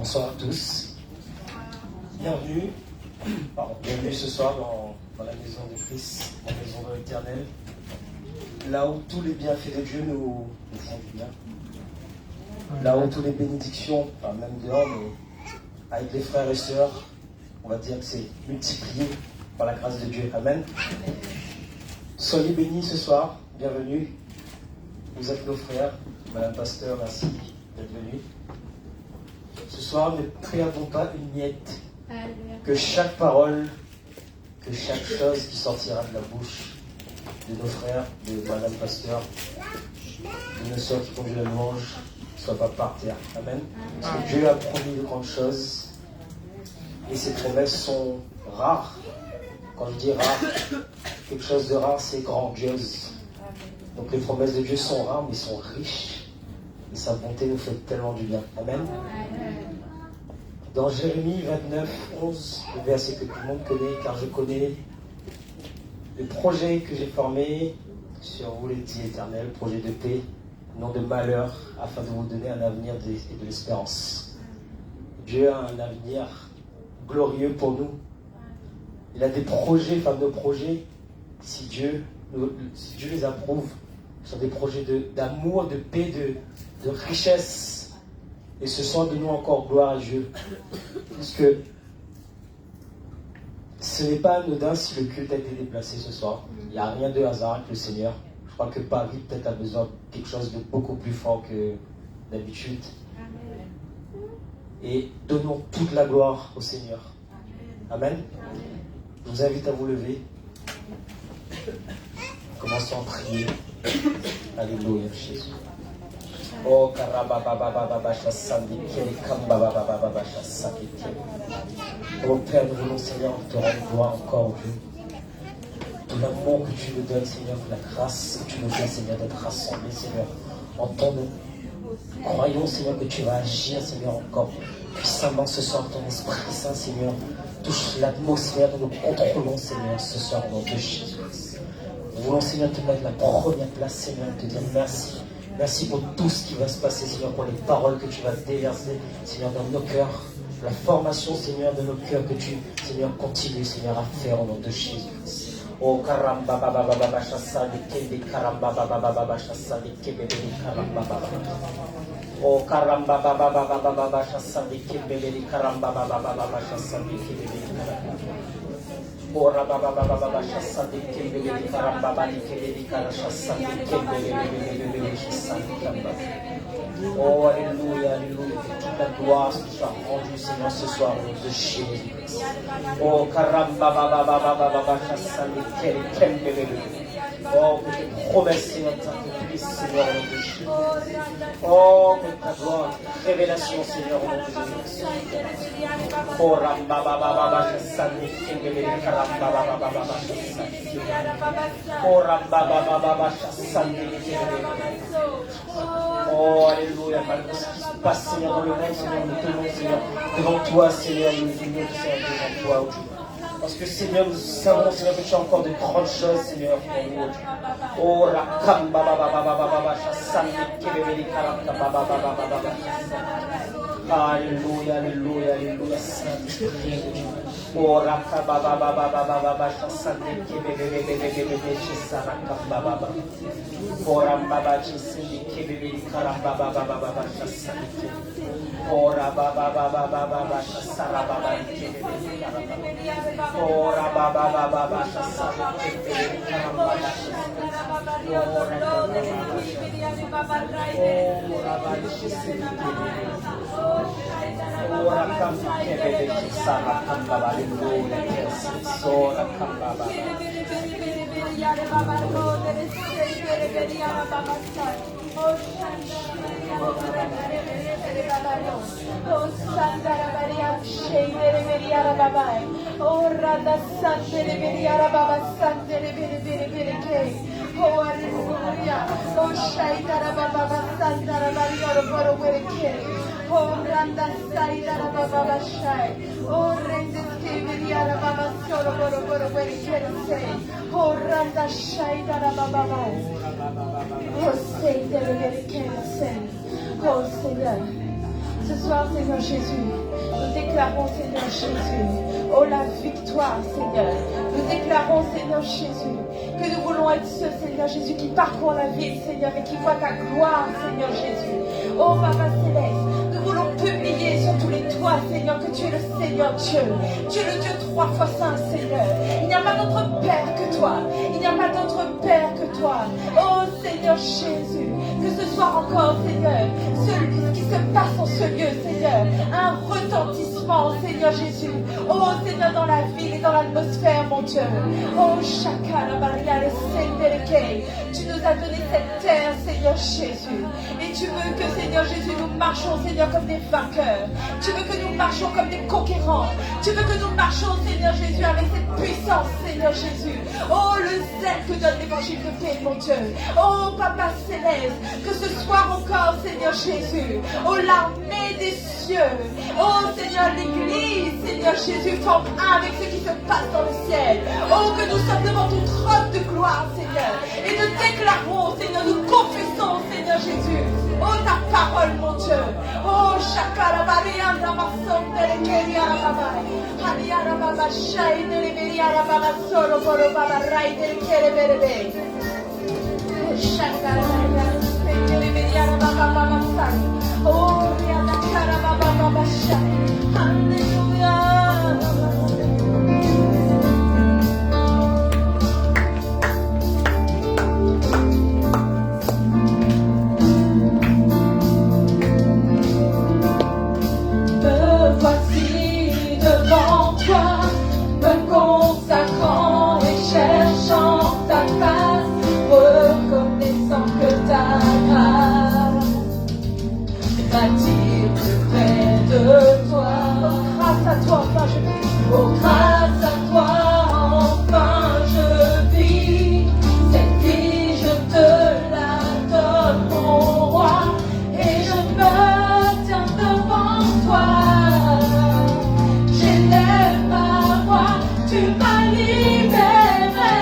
Bonsoir à tous. Bienvenue, bienvenue ce soir dans la maison de Christ, la maison de l'Éternel, là où tous les bienfaits de Dieu nous font du bien. Là où toutes les bénédictions, enfin même dehors, mais avec les frères et sœurs, on va dire que c'est multiplié par la grâce de Dieu. Amen. Soyez bénis ce soir, bienvenue. Vous êtes nos frères. Madame Pasteur, merci d'être venue. Ce soir, ne perdons pas une miette. Que chaque parole, que chaque chose qui sortira de la bouche de nos frères, de Madame Pasteur, de nos soeurs qui conduisent la louange, ne soit pas par terre. Amen. Parce que Dieu a promis de grandes choses et ses promesses sont rares. Quand je dis rare, quelque chose de rare, c'est grandiose. Donc les promesses de Dieu sont rares, mais sont riches. Et sa bonté nous fait tellement du bien. Amen. Dans Jérémie 29, 11, le verset que tout le monde connaît, car je connais le projet que j'ai formé sur vous, les dit éternels, projet de paix, non de malheur, afin de vous donner un avenir et de l'espérance. Dieu a un avenir glorieux pour nous. Il a des projets, enfin nos projets, si Dieu les approuve, sont des projets d'amour, de paix, de richesse. Et ce soir, de nous encore gloire à Dieu. Parce que ce n'est pas anodin si le culte a été déplacé ce soir. Il n'y a rien de hasard avec le Seigneur. Je crois que Paris peut-être a besoin de quelque chose de beaucoup plus fort que d'habitude. Et donnons toute la gloire au Seigneur. Amen. Je vous invite à vous lever. Commençons à prier. Alléluia, Jésus. Oh, oh Père, nous voulons, Seigneur, te rendre gloire encore, Dieu. De l'amour que tu nous donnes, Seigneur, de la grâce que tu nous donnes, Seigneur, d'être rassemblés, Seigneur, en ton nom. Croyons, Seigneur, que tu vas agir, Seigneur, encore puissamment ce soir, ton Esprit Saint, Seigneur. Touche l'atmosphère, nous contrôlons, Seigneur, ce soir, au nom de Jésus. Nous voulons, Seigneur, te mettre la première place, Seigneur, te dire merci. Merci pour tout ce qui va se passer, Seigneur, pour les paroles que tu vas déverser, Seigneur, dans nos cœurs. La formation, Seigneur, de nos cœurs que tu, Seigneur, continues, Seigneur, à faire au nom de Jésus. Oh, karamba baba baba chassa de kende karamba baba baba chassa de kebe de karamba baba. Oh, karamba baba baba baba chassa de kebe de karamba baba baba chassa de kebe de karamba. Oh, rababa baba chassa de kebe de karamba baba de kebe de karamba chassa de kebe de chassa de karamba. Oh, alléluia, alléluia, que toute la gloire soit rendue, Seigneur, ce soir, au nom de Jésus. Oh, karamba baba baba baba chassa de kebe de. Oh, que tes promesses, Seigneur, t'accomplissent, Seigneur, au nom de Jésus. Oh, que ta gloire, révélation, Seigneur, au nom de Jésus. Oh, ramba baba baba chassa de kebe de karamba baba baba chassa. Oh, ramba baba baba chassa de kebe de. Oh, alléluia, malgré ce qui se passe, Seigneur, dans le monde, Seigneur, nous tenons, Seigneur, devant toi, Seigneur, nous venons, Seigneur, devant toi, aujourd'hui. Parce que, Seigneur, nous savons, Seigneur, que tu as encore de grandes choses, Seigneur, pour nous, aujourd'hui. Oh, la kamba, baba, baba, baba, chassan, kebebe, karaka, baba, baba, baba, alléluia, alléluia, alléluia, Saint-Esprit. Oh, raka, baba, baba, baba, chassan, kebebe, chassan, baba. Ora baba chisi kebebe karamba baba baba chassa. Ora baba baba chassa baba kebebe karamba. Ora baba baba chassa kebebe karamba. Ora baba chisi kebebe. Ora kebebe chassa kamba baba lule sora kamba baba. Oh, Randa Saida Baba Shai. Oh, Rende Skivia Baba Soro Boro Beri Kerse. Oh, Randa Shaida Baba. Oh, say the Beri Kerse. Oh, Seigneur. Ce soir, Seigneur Jésus, nous déclarons, Seigneur Jésus, oh la victoire, Seigneur. Nous déclarons, Seigneur Jésus, que nous voulons être ceux, Seigneur Jésus, qui parcourent la ville, Seigneur, et qui voient ta gloire, Seigneur Jésus. Oh Papa Céleste, nous voulons publier sur tous les toits, Seigneur, que tu es le Seigneur Dieu. Tu es le Dieu 3 fois saint, Seigneur. Il n'y a pas d'autre Père que toi. Il n'y a pas d'autre Père que toi. Oh Seigneur Jésus, que ce soit encore, Seigneur, ce qui se passe en ce lieu, Seigneur, un retentissement, Seigneur Jésus. Oh Seigneur, dans la ville et dans l'atmosphère, mon Dieu. Oh Shakara Maria le Sendereke. Tu nous as donné cette terre, Seigneur Jésus. Et tu veux que, Seigneur Jésus, nous marchions, Seigneur, comme des vainqueurs. Tu veux que nous marchions comme des conquérants. Tu veux que nous marchions, Seigneur Jésus, avec cette puissance, Seigneur Jésus. Oh, le zèle que donne l'évangile de paix, mon Dieu. Oh, Papa Céleste, que ce soir encore, Seigneur Jésus, oh, l'armée des cieux, oh, Seigneur, l'Église, Seigneur Jésus, forme un avec ce qui se passe dans le ciel. Oh, que nous sommes devant ton trône de gloire, Seigneur, et nous déclarons, Seigneur, nous confessons, Seigneur Jésus, oh, ta parole, mon Dieu. Oh, Shakara Maria, Ramasson, Derekeria, Rababai, Haliara Baba, Shai, Dereberia, Baba, Solo, Boro, Baba, Rai, Derekere, Berebe. Shakara Maria, Dereberia, Baba, Baba, Sai. Oh, Riana, Kara, Baba, Baba, Shai. Hallelujah. Voici devant toi, me consacrant et cherchant ta face, reconnaissant que ta grâce m'attire plus près de toi. Oh, grâce à toi, enfin je vis. Oh, grâce à toi, enfin je vis. Cette vie, je te la donne, mon roi, et je me tiens devant toi. J'élève ma voix, tu m'as libéré.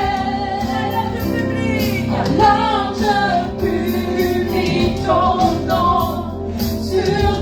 Alors je publie ton nom sur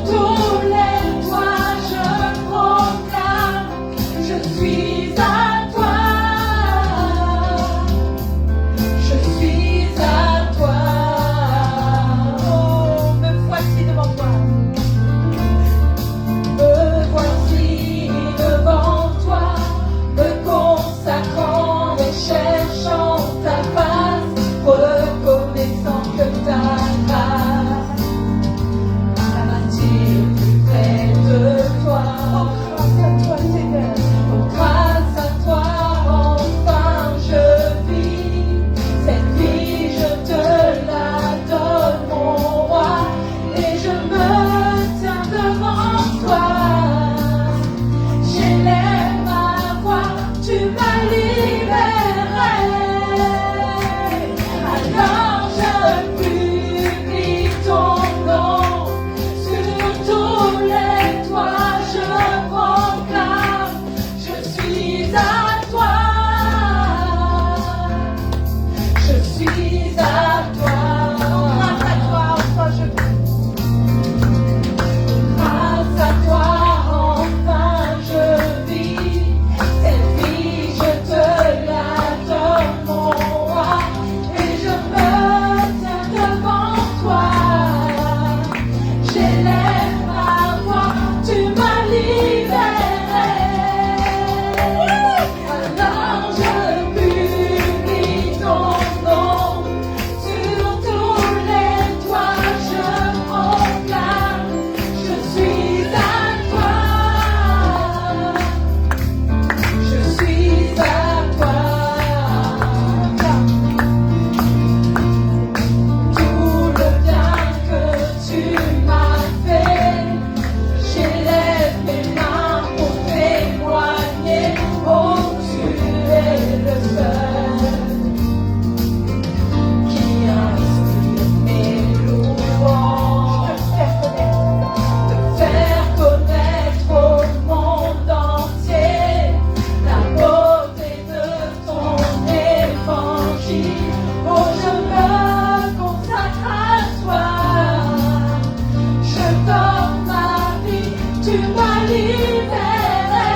tu m'as libéré.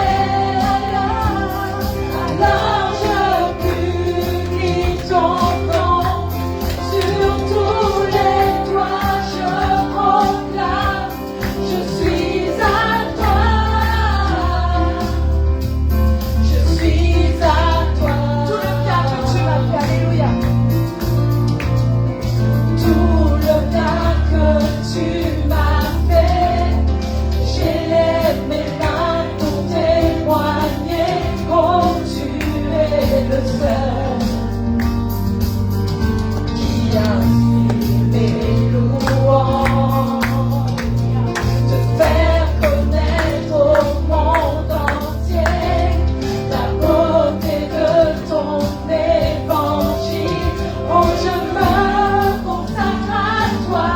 Alors je publie ton nom, sur tous les toits je proclame, je suis à toi, je suis à toi. Tout le bien que tu m'as fait, alléluia. Tout le bien que tu m'as fait, j'ai mes mains pour témoigner, oh tu es le seul qui inspire mes louanges, te faire connaître au monde entier la beauté de ton évangile. Oh je me consacre à toi,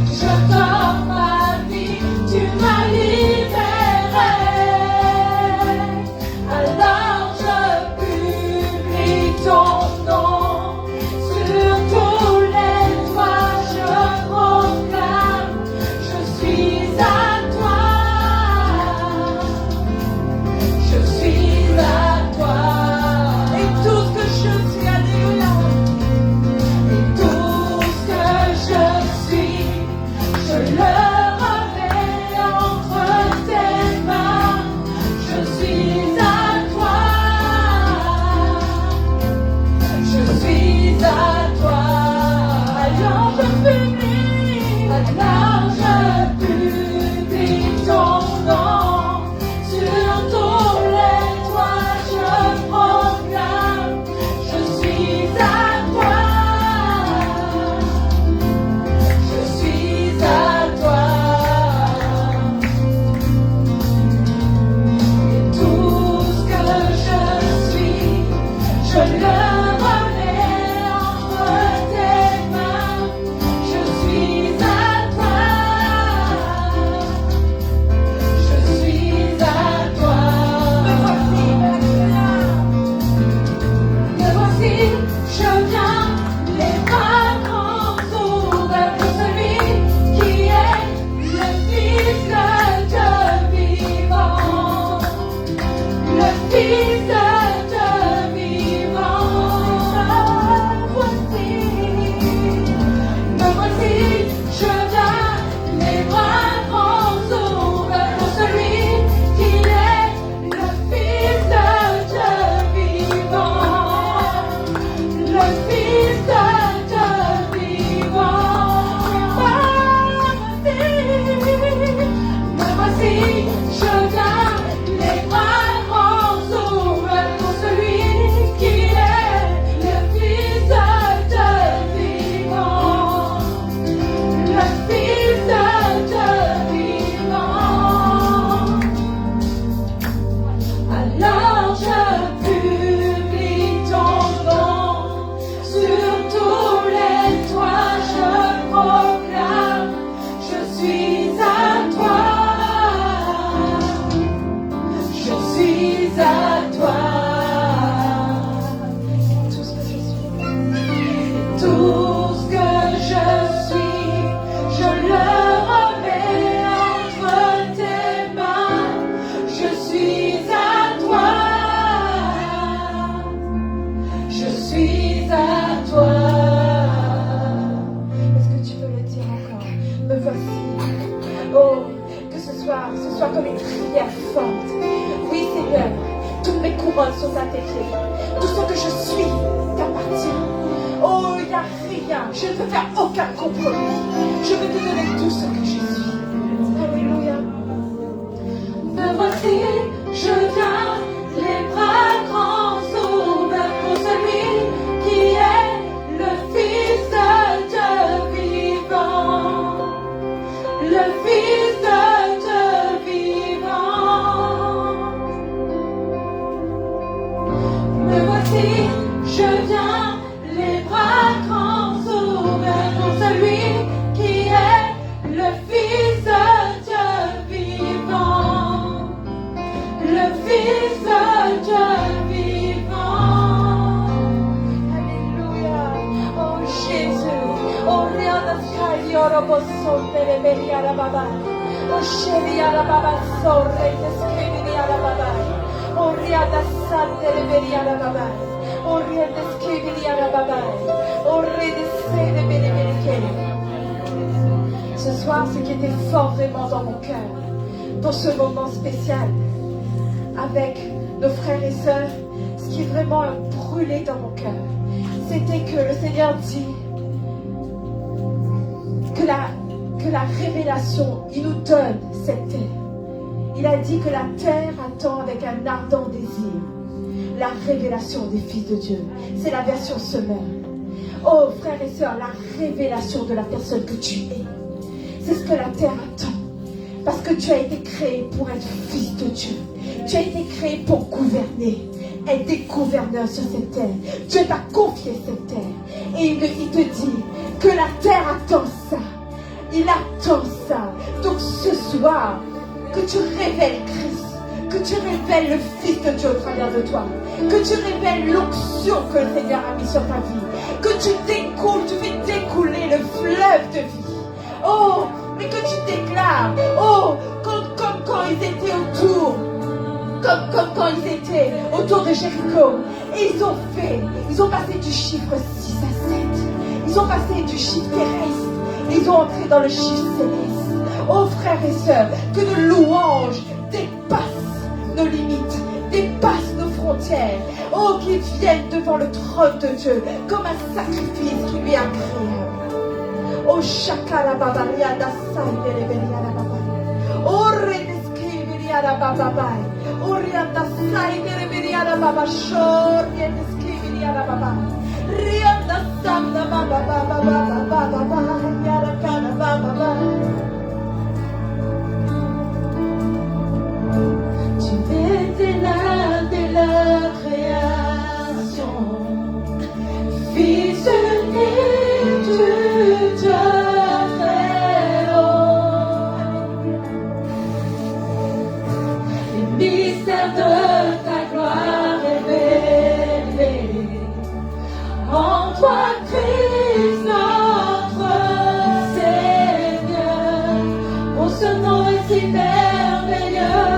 je donne ma vie, tu m'as libéré. Alors je publie ton nom, sur tous les toits je proclame, je suis à toi, je suis à toi. Et tout ce que je suis, alléluia. Et tout ce que je suis, je le remets entre tes mains. Je suis à toi, je suis à toi. Alors je publie ton nom, sur tous les toits je proclame, je suis à toi, je suis à toi. Et tout ce que je suis, je le remets entre tes mains. Je suis à toi, je suis à toi. Me voici, je viens, les bras grands ouverts pour celui qui est le Fils de Dieu vivant, le Fils de Dieu vivant. Me voici, je viens, les bras grands ouverts pour celui qui est le Fils de Dieu vivant, le Fils de Dieu vivant. Me voici, je viens, les bras grands ouverts pour celui qui est le Fils de Dieu vivant, le Fils de Dieu vivant. Alors je publie ton nom, sur tous les toits je proclame, je suis à toi, je suis à toi. Tout ce que je suis. Tout ce que je suis, je le remets entre tes mains. Je suis à toi, je suis à toi. Est-ce que tu peux le dire encore? Me voici. Oh, que ce soit comme une prière forte. Oui, Seigneur, toutes mes couronnes sont à tes pieds. Tout ce que je suis t'appartient. Oh, il n'y a rien. Je ne peux faire aucun compromis. Je veux te donner tout ce que je suis. Alléluia. Me voici, je viens, les bras grands ouverts pour celui qui est le Fils de Dieu vivant, le Fils de Dieu vivant. Me voici, je viens, les bras grands ouverts pour celui qui est le Fils de Dieu vivant, le Fils de Dieu vivant. Alléluia. Oh Jésus. Oh, rien ne sera oro posso per bene arababa. Oh chéri à la baba sorre descrivi à la baba. Oh ria da sante reveri à la baba. Oh ria descrivi à la baba. Oh re descrivi bene bene. Ce soir, ce qui était fort vraiment dans mon cœur, dans ce moment spécial, avec nos frères et sœurs, ce qui vraiment a brûlé dans mon cœur, c'était que le Seigneur dit que la révélation, il nous donne cette terre. Il a dit que la terre attend avec un ardent désir la révélation des fils de Dieu. C'est la version semeur. Oh frères et sœurs, la révélation de la personne que tu es. C'est ce que la terre attend. Parce que tu as été créé pour être fils de Dieu. Tu as été créé pour gouverner. Être des gouverneurs sur cette terre. Dieu t'a confié cette terre. Et il te dit que la terre attend ça. Il attend ça. Donc ce soir, que tu révèles Christ. Que tu révèles le Fils de Dieu au travers de toi. Que tu révèles l'onction que le Seigneur a mis sur ta vie. Que tu découles, tu fais découler le fleuve de vie. Oh, mais que tu déclares, oh, comme quand ils étaient autour, comme quand ils étaient autour de Jéricho, et ils ont passé du chiffre 6 à 7, ils ont passé du chiffre terrestre, et ils ont entré dans le chiffre céleste. Oh frères et sœurs, que nos louanges dépassent nos limites, dépassent nos frontières, oh, qu'ils viennent devant le trône de Dieu, comme un sacrifice qui lui est agréable. Oh shakala babaria da sai beria la baba. Oh redescriviria la baba. Oh rianda sai beria la baba shor redescriviria la baba. Rianda samna baba baba baba baba yara kana baba. Tu étais là dès la création, fils unique du Dieu très haut. Les mystères de ta gloire révélés en toi, Christ notre Seigneur. Oh, ce nom est si merveilleux,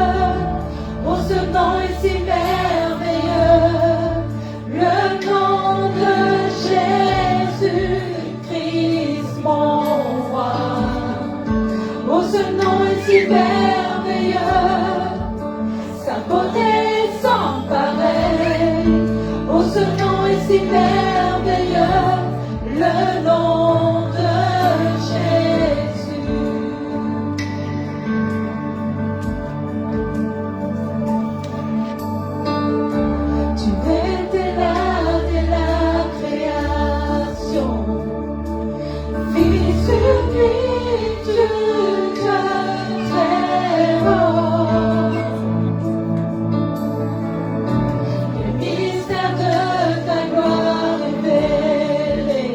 oh, ce nom est si merveilleux, le nom de Jésus. Mon roi, oh ce nom est si merveilleux, sa beauté sans pareil, oh ce nom est si merveilleux, le nom de Jésus. Tu étais là dès la création, fils unique du Dieu très haut. Le mystère de ta gloire révélé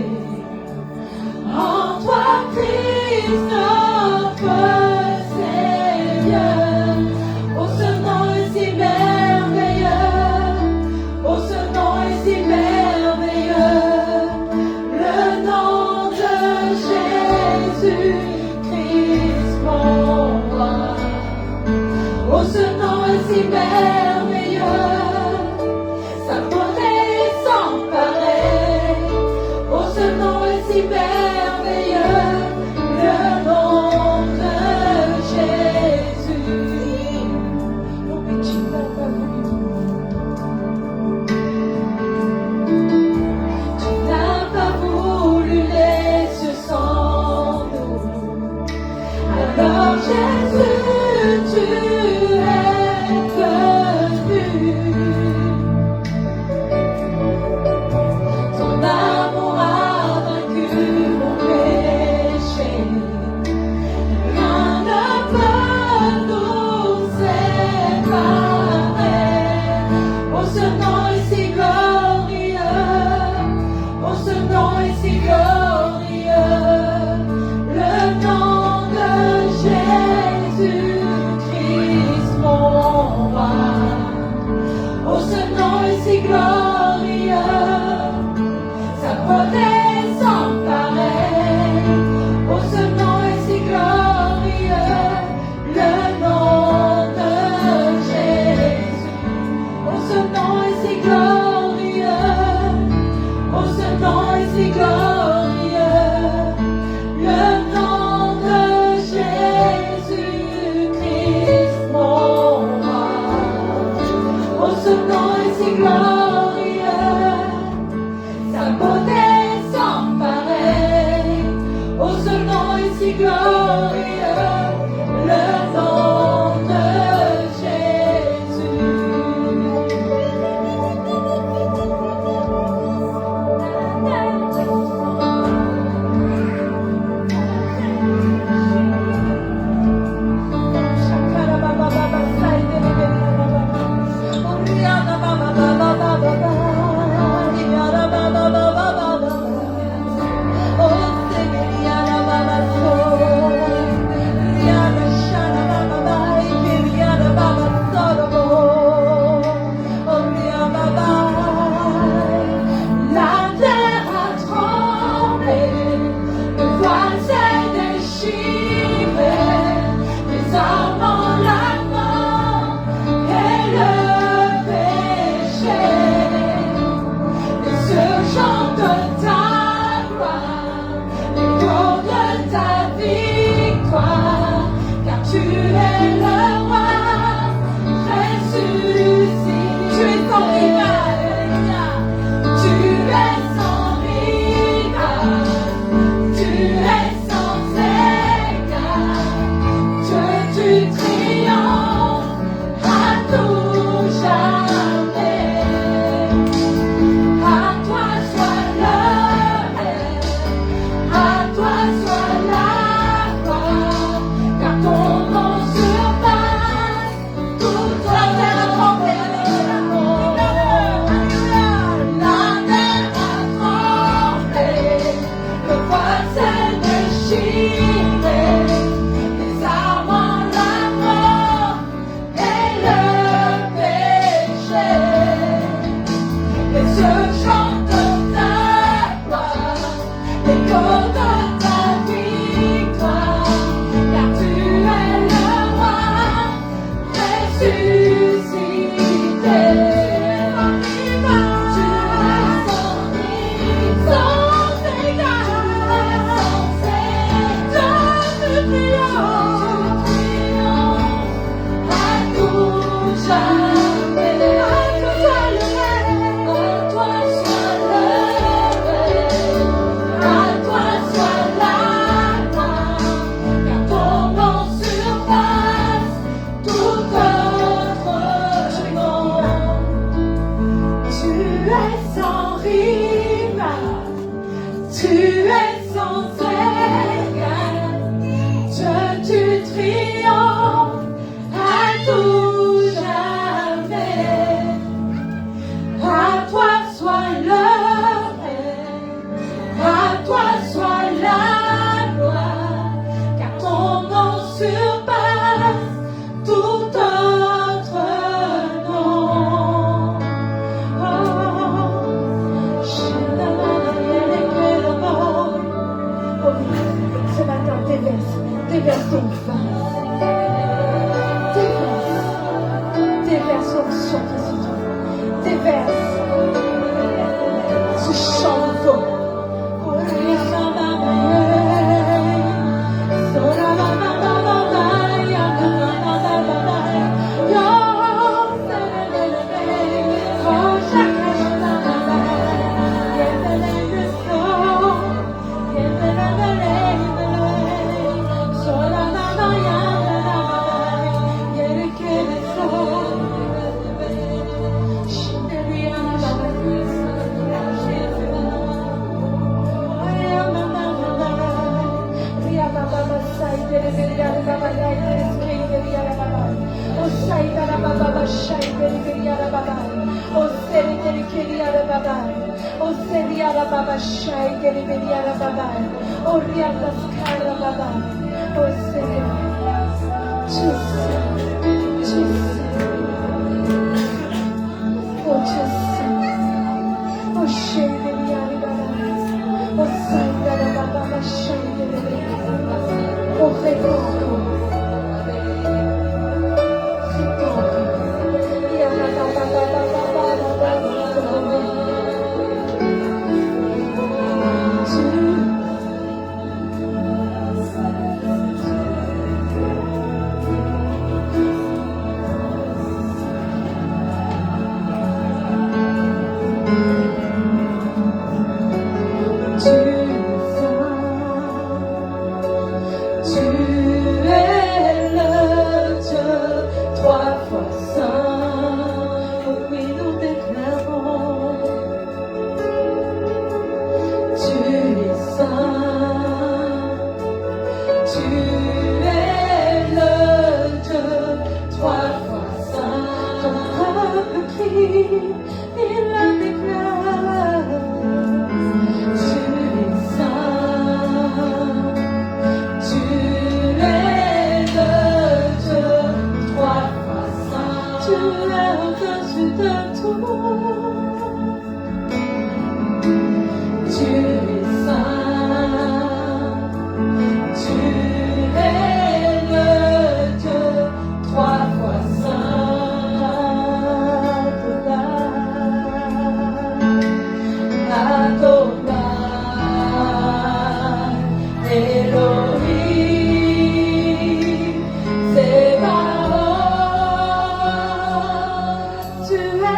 en toi, Christ notre Seigneur. Oh, ce nom est si merveilleux, oh, ce nom est si merveilleux, le nom de Jésus, Christ mon roi. Oh, ce nom est si merveilleux, sa beauté sans pareil. Oh, ce nom est si merveilleux, le nom de Jésus. Oh, mais tu n'as pas voulu. Tu n'as pas voulu les cieux sans nous. Alors Jésus, tu es venu. Ton amour a vaincu mon péché. Rien ne peut nous séparer. Oh, ce nom est si glorieux. Oh, ce nom est si glorieux. Le nom de Jésus. il la déclare. Tu es saint, tu es le Dieu trois fois saint. Tu es au-dessus de tout. Tu es saint, tu es le Dieu trois fois saint. Adonai, Elohim, Tsebaoth. Tu es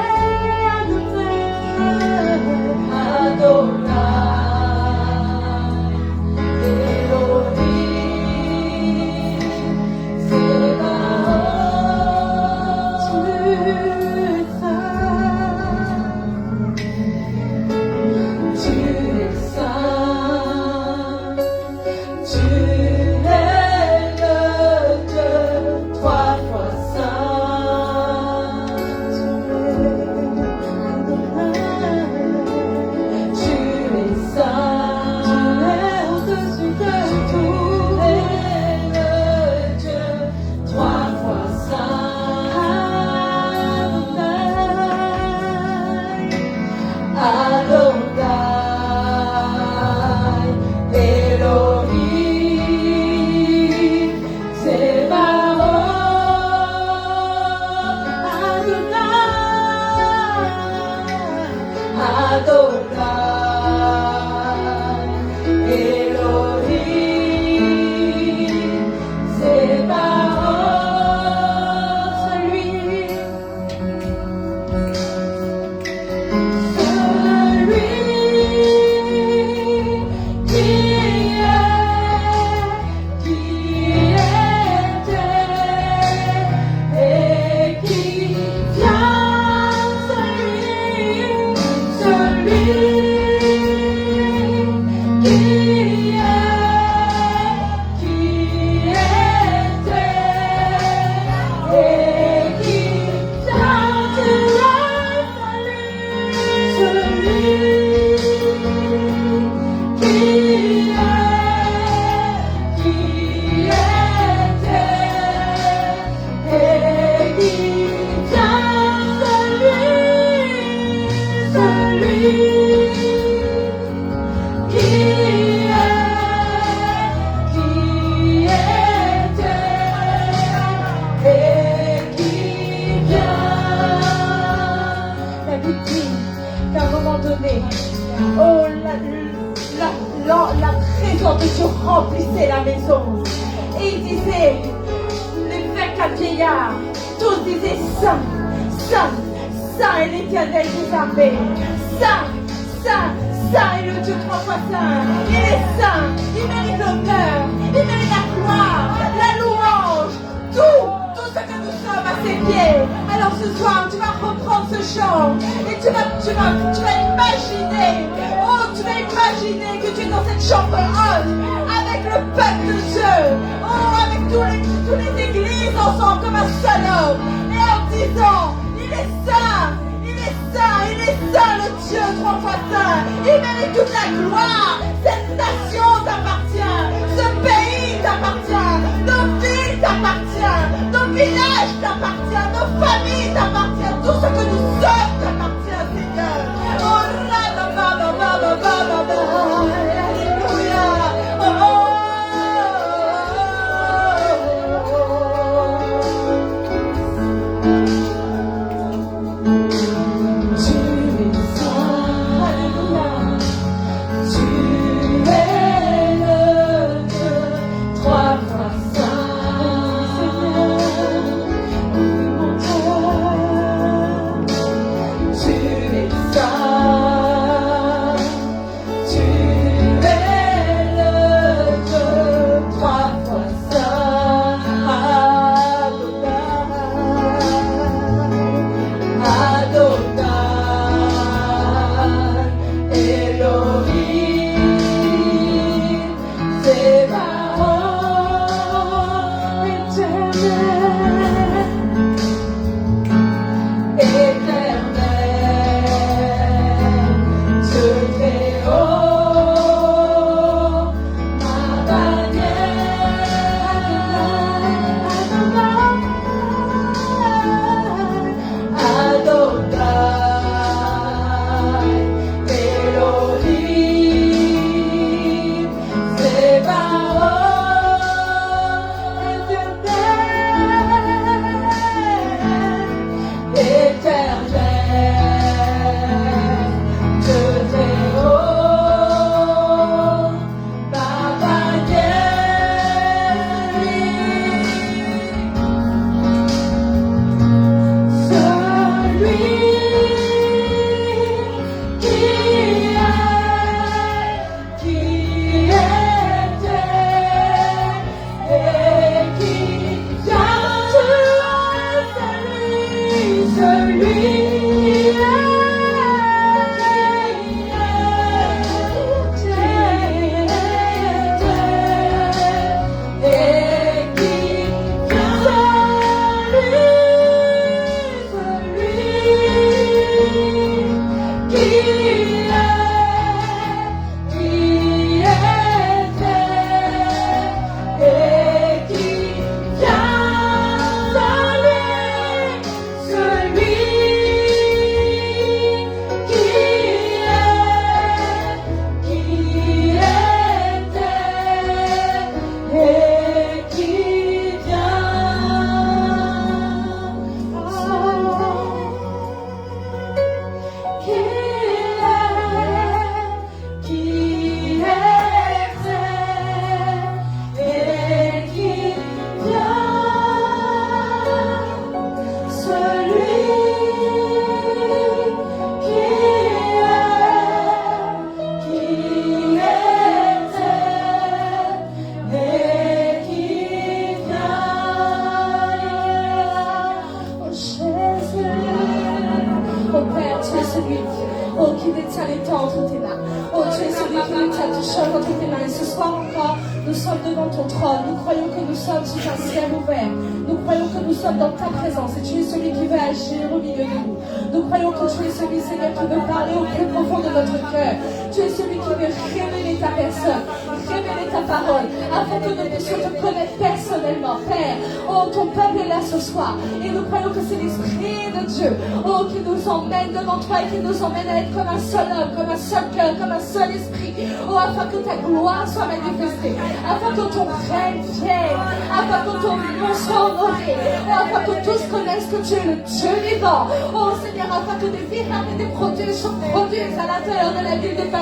La présence de Dieu remplissait la maison. Et il disait, les 24 vieillards, tous disaient Saint, Saint, Saint est l'Éternel des armées. Saint, Saint, Saint est le Dieu trois fois saint. Il est saint, il mérite l'honneur, il mérite la gloire, la louange, tout ce que nous sommes à ses pieds. Alors ce soir, tu vas reprendre ce chant et tu vas imaginer, tu vas imaginer que tu es dans cette chambre haute avec le peuple de Dieu, avec tous les églises ensemble comme un seul homme, et en disant, il est saint, il est saint, il est saint le Dieu trois fois saint, il mérite toute la gloire, cette nation t'appartient, ce pays t'appartient, nos villes t'appartiennent, nos villages t'appartiennent, nos familles t'appartiennent, tout ce que nous sommes t'appartient, Seigneur. Oh, alléluia. Tu es saint, alléluia. Tu es le toutes choses entre tes mains. Et ce soir encore, nous sommes devant ton trône. Nous croyons que nous sommes sous un ciel ouvert. Nous croyons que nous sommes dans ta présence. Et tu es celui qui veut agir au milieu de nous. Nous croyons que tu es celui, Seigneur, qui veut parler au plus profond de notre cœur. Tu es celui qui veut révéler ta personne, révéler ta parole, afin que nous puissions te connaître personnellement, Père. Oh, ton peuple est là ce soir. Et nous croyons que c'est l'Esprit de Dieu, oh, qui nous emmène devant toi et qui nous emmène à être comme un seul homme, comme un seul cœur, comme un seul esprit. Oh, afin que ta gloire soit manifestée, afin que ton règne vienne, afin que ton nom soit honoré, oh, afin que tous connaissent que tu es le Dieu vivant. Oh, Seigneur, afin que des miracles et des prodiges se produisent à l'intérieur de la ville de Paris.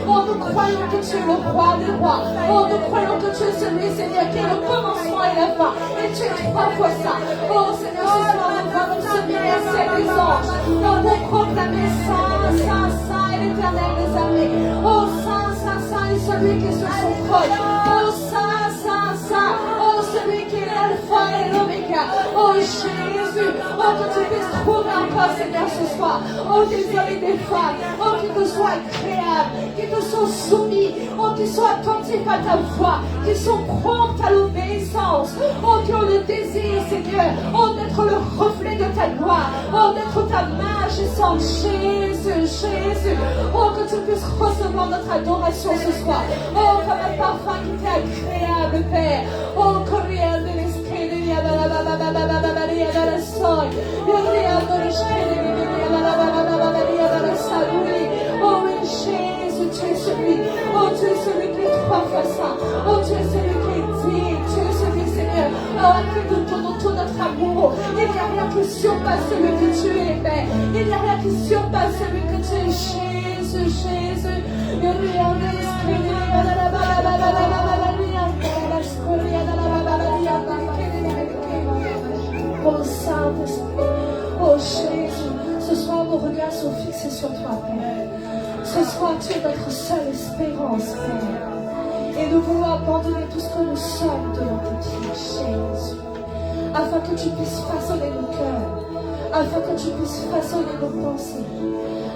Oh, nous croyons que tu es le roi des rois. Oh, nous croyons que tu es celui, Seigneur, qui est le commencement et la fin. Et tu es 3 fois ça. Oh, Seigneur, ce soir, nous allons se déverser des anges. Oh, pour proclamer Saint, Saint, Saint et l'Éternel des armées. Oh, Saint, Saint, Saint est celui qui est sur son trône. Oh, Saint, Saint, Saint. Oh, celui qui est l'alpha et l'oméga. Oh, Jésus. Oh, que tu puisses trouver encore, Seigneur, ce soir. Oh, des hommes et des femmes. Oh, qui te soient agréables, qui te sont soumis. Oh, qui soient attentifs à ta voix, qui sont prompts à l'obéissance. Oh, qui ont le désir, Seigneur, oh, d'être le reflet de ta gloire. Oh, d'être ta main agissante. Jésus, Jésus. Oh, que tu puisses recevoir notre adoration ce soir. Oh, comme un parfum qui t'est agréable, Père. Oh, combien de l'esprit de oh, oui, Jésus, tu es celui. Oh, tu es celui qui est 3 fois saint. Oh, tu es celui qui est digne. Tu es celui, Seigneur. Oh, après tout notre amour, il n'y a rien qui surpasse celui que tu es, Père. Il n'y a rien qui surpasse celui que tu es, Jésus, Jésus. Oh, Saint-Esprit, oh Jésus, ce soir nos regards sont fixés sur toi, Père. Ce soir tu es notre seule espérance, Père. Et nous voulons abandonner tout ce que nous sommes devant tes pieds, Jésus. Afin que tu puisses façonner nos cœurs, afin que tu puisses façonner nos pensées,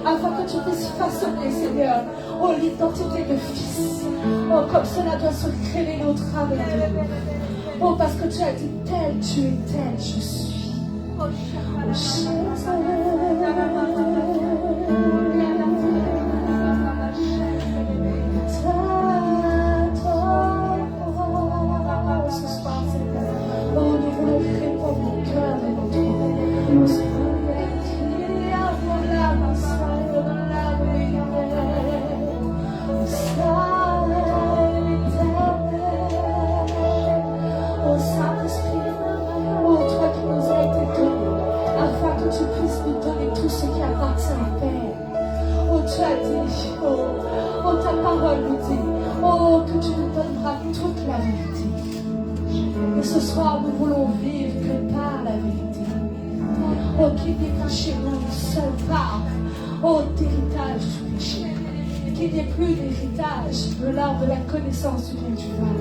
afin que tu puisses façonner, Seigneur, oh, l'identité de fils. Oh, comme cela doit se révéler au travers de nous. Oh, parce que tu as dit tel tu es, tel je suis. Oh, Jésus. Oh, nous voulons répondre mon cœur et notre vie. Oh, Saint-Esprit, oh, toi qui nous as été donné, afin que tu puisses nous donner tout ce qui appartient au Père. Oh, tu as dit, oh, ta parole nous dit, oh, que tu nous donneras toute la vérité. Et ce soir, nous voulons vivre que par la vérité. Oh, qu'il n'y ait pas chez nous une seule part, oh, d'héritage du péché. Qu'il n'y ait plus d'héritage de l'arbre de la connaissance du bien et du mal.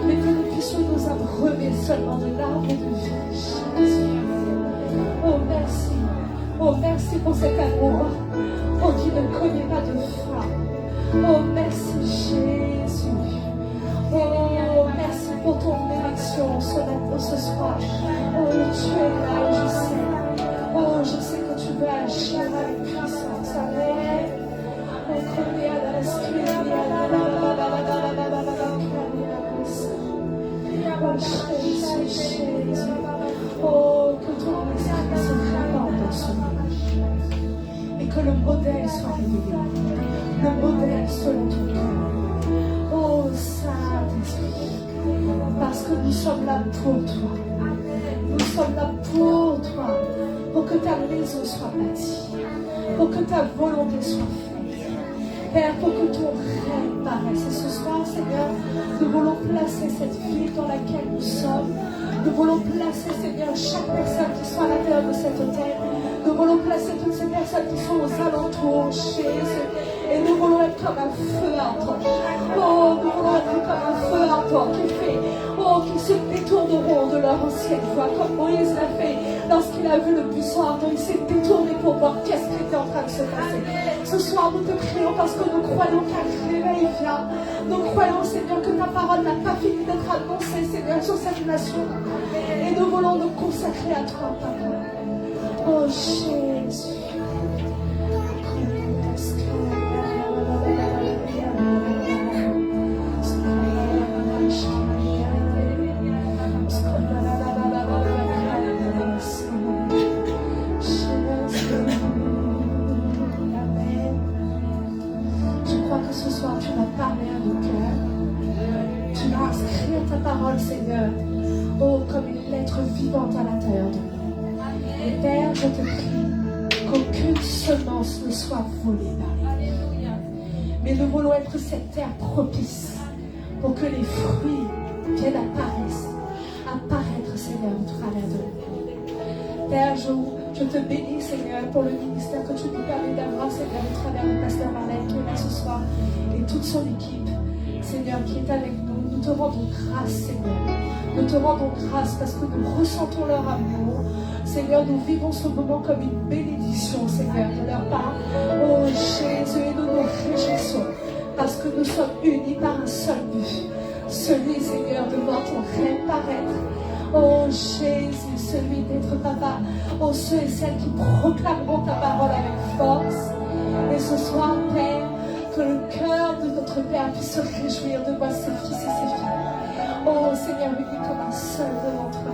Mais que nous puissions nous abreuver seulement de l'arbre de vie. Jésus. Oh, merci. Oh, merci pour cet amour. Oh, qui ne connaît pas de fin. Oh, merci Jésus. Oh, merci pour ton élection ce soir. Oh, tu es là, je sais. Oh, je sais que tu veux agir avec puissance. Amen. Oh, Jésus, Jésus. Oh, que ton esprit se répande dans ce monde. Et que le modèle soit révélé. Le modèle selon ton cœur. Oh, Saint-Esprit. Parce que nous sommes là pour toi. Nous sommes là pour toi. Pour que ta maison soit bâtie. Pour que ta volonté soit faite. Père, pour que ton règne paraisse. Et ce soir, Seigneur, nous voulons placer cette ville dans laquelle nous sommes. Nous voulons placer, Seigneur, chaque personne qui soit à l'intérieur de cet hôtel. Nous voulons placer toutes ces personnes qui sont aux alentours, Jésus. Et nous voulons être comme un feu ardent. Oh, nous voulons être comme un feu ardent qui fait, oh, qui se détruit détourneront de leur ancienne voie, comme Moïse l'a fait lorsqu'il a vu le buisson ardent. Il s'est détourné pour voir qu'est-ce qui était en train de se passer. Ce soir, nous te prions parce que nous croyons qu'un réveil vient. Nous croyons, Seigneur, que ta parole n'a pas fini d'être annoncée, Seigneur, sur cette nation. Et nous voulons nous consacrer à toi, Papa. Oh Jésus. Ce soir, tu vas parler à nos cœurs. Tu vas inscrire ta parole, Seigneur, oh, comme une lettre vivante à l'intérieur de nous. Et Père, je te prie qu'aucune semence ne soit volée par l'ennemi. Mais nous voulons être cette terre propice pour que les fruits viennent apparaître, Seigneur, au travers de nous. Père, je te bénis, Seigneur, pour le ministère que tu nous permets d'avoir, Seigneur, au travers du pasteur Marlène qui est là ce soir et toute son équipe, Seigneur, qui est avec nous. Nous te rendons grâce, Seigneur. Nous te rendons grâce parce que nous ressentons leur amour. Seigneur, nous vivons ce moment comme une bénédiction, Seigneur, de leur part. Oh Jésus, et nous nous réjouissons parce que nous sommes unis par un seul but. Celui, Seigneur, de voir ton règne paraître. Oh Jésus, celui d'être papa. Oh ceux et celles qui proclameront ta parole avec force. Et ce soir, Père, que le cœur de notre Père puisse se réjouir de voir ses fils et ses filles. Oh Seigneur, unis comme un seul devant toi.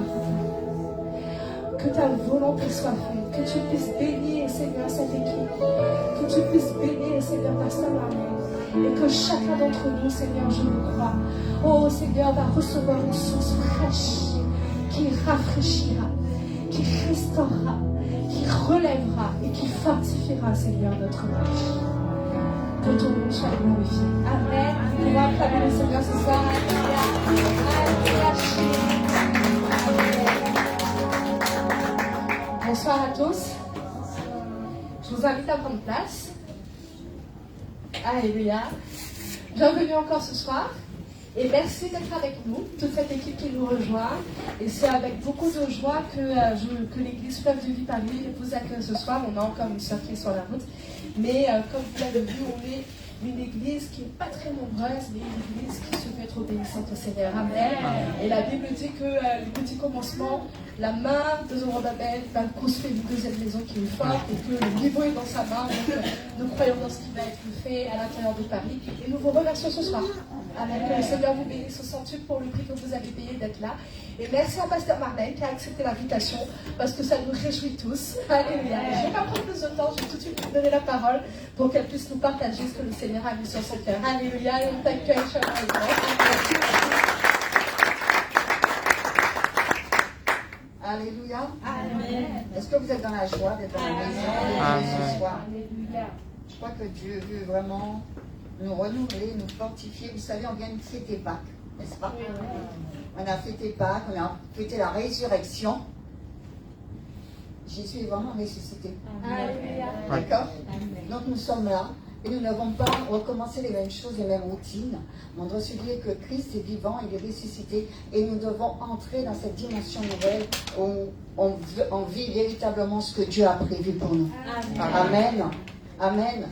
Que ta volonté soit faite. Que tu puisses bénir, Seigneur, cette équipe. Que tu puisses bénir, Seigneur, Pasteur Marlène. Et que chacun d'entre nous, Seigneur, je le crois, oh Seigneur, va recevoir une source fraîche qui rafraîchira, qui restaurera, qui relèvera et qui fortifiera, Seigneur, notre marche. Que ton nom soit glorifié. Amen. On va acclamer le Seigneur ce soir. Bonsoir à tous. Je vous invite à prendre place. Alléluia. Bienvenue encore ce soir. Et merci d'être avec nous, toute cette équipe qui nous rejoint. Et c'est avec beaucoup de joie que l'église Fleuve de Vie Paris vous accueille ce soir. On a encore une sœur qui est sur la route. Mais comme vous l'avez vu, on est une église qui n'est pas très nombreuse, mais une église qui se veut être obéissante au Seigneur. Amen. Et la Bible dit que le petit commencement, la main de Zorobabel va construire une deuxième maison qui est forte et que le niveau est dans sa main. Donc nous croyons dans ce qui va être fait à l'intérieur de Paris. Et nous vous remercions ce soir. Amen. Que le Seigneur vous bénisse au centuple pour le prix que vous avez payé d'être là. Et merci à Pasteur Marlène qui a accepté l'invitation parce que ça nous réjouit tous. Alléluia. Je ne vais pas prendre plus de temps, je vais tout de suite lui donner la parole pour qu'elle puisse nous partager ce que le Seigneur a mis sur son cœur. Alléluia. Et on t'accueille, chaleureusement. Alléluia. Amen. Est-ce que vous êtes dans la joie d'être dans la maison de Dieu ce soir? Alléluia. Je crois que Dieu veut vraiment nous renouveler, nous fortifier. Vous savez, on vient de fêter Pâques, n'est-ce pas? On a fêté Pâques, on a fêté la résurrection. Jésus est vraiment ressuscité. Alléluia. D'accord? Donc nous sommes là. Et nous n'avons pas recommencé les mêmes choses, les mêmes routines. On doit se dire que Christ est vivant, il est ressuscité. Et nous devons entrer dans cette dimension nouvelle où on vit véritablement ce que Dieu a prévu pour nous. Amen. Amen.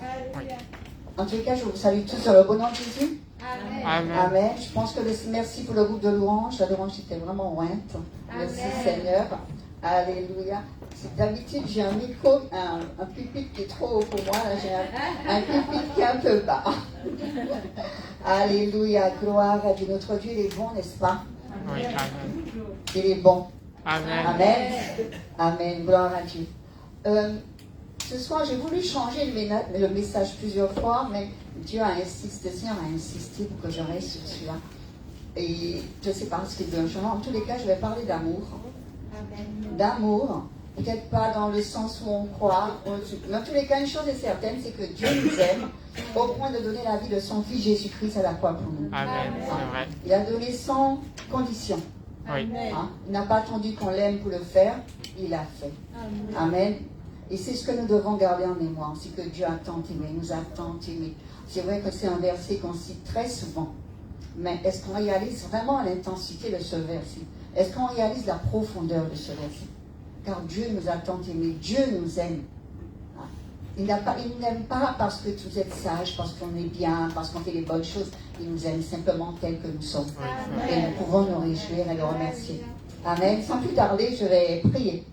En tout cas, je vous salue tous dans le bon nom de Jésus. Amen. Amen. Je pense que merci pour le groupe de louange. La louange était vraiment ointe. Merci Seigneur. Alléluia. D'habitude, j'ai un micro, un pupitre qui est trop haut pour moi. Là, j'ai un pupitre qui est un peu bas. Alléluia. Gloire à Dieu. Notre Dieu, il est bon, n'est-ce pas? Oui, amen. Il est bon. Amen. Amen. Amen. Gloire à Dieu. Ce soir, j'ai voulu changer le message plusieurs fois, mais Dieu a insisté, le Seigneur a insisté pour que je reste sur celui-là. Et je ne sais pas ce qu'il veut. En tous les cas, je vais parler d'amour. D'amour. Peut-être pas dans le sens où on croit. Mais en tous les cas, une chose est certaine, c'est que Dieu nous aime au point de donner la vie de son Fils Jésus-Christ à la croix pour nous. Amen. C'est vrai. Il a donné sans condition. Oui. Hein? Il n'a pas attendu qu'on l'aime pour le faire. Il l'a fait. Amen. Et c'est ce que nous devons garder en mémoire. C'est que Dieu a tant aimé, nous a tant aimé. C'est vrai que c'est un verset qu'on cite très souvent. Mais est-ce qu'on réalise vraiment l'intensité de ce verset? Est-ce qu'on réalise la profondeur de ce verset? Car Dieu nous a tant aimés, Dieu nous aime. Il n'aime pas parce que vous êtes sage, parce qu'on est bien, parce qu'on fait les bonnes choses. Il nous aime simplement tels que nous sommes. Et nous pouvons nous réjouir et le remercier. Amen. Sans plus tarder, je vais prier.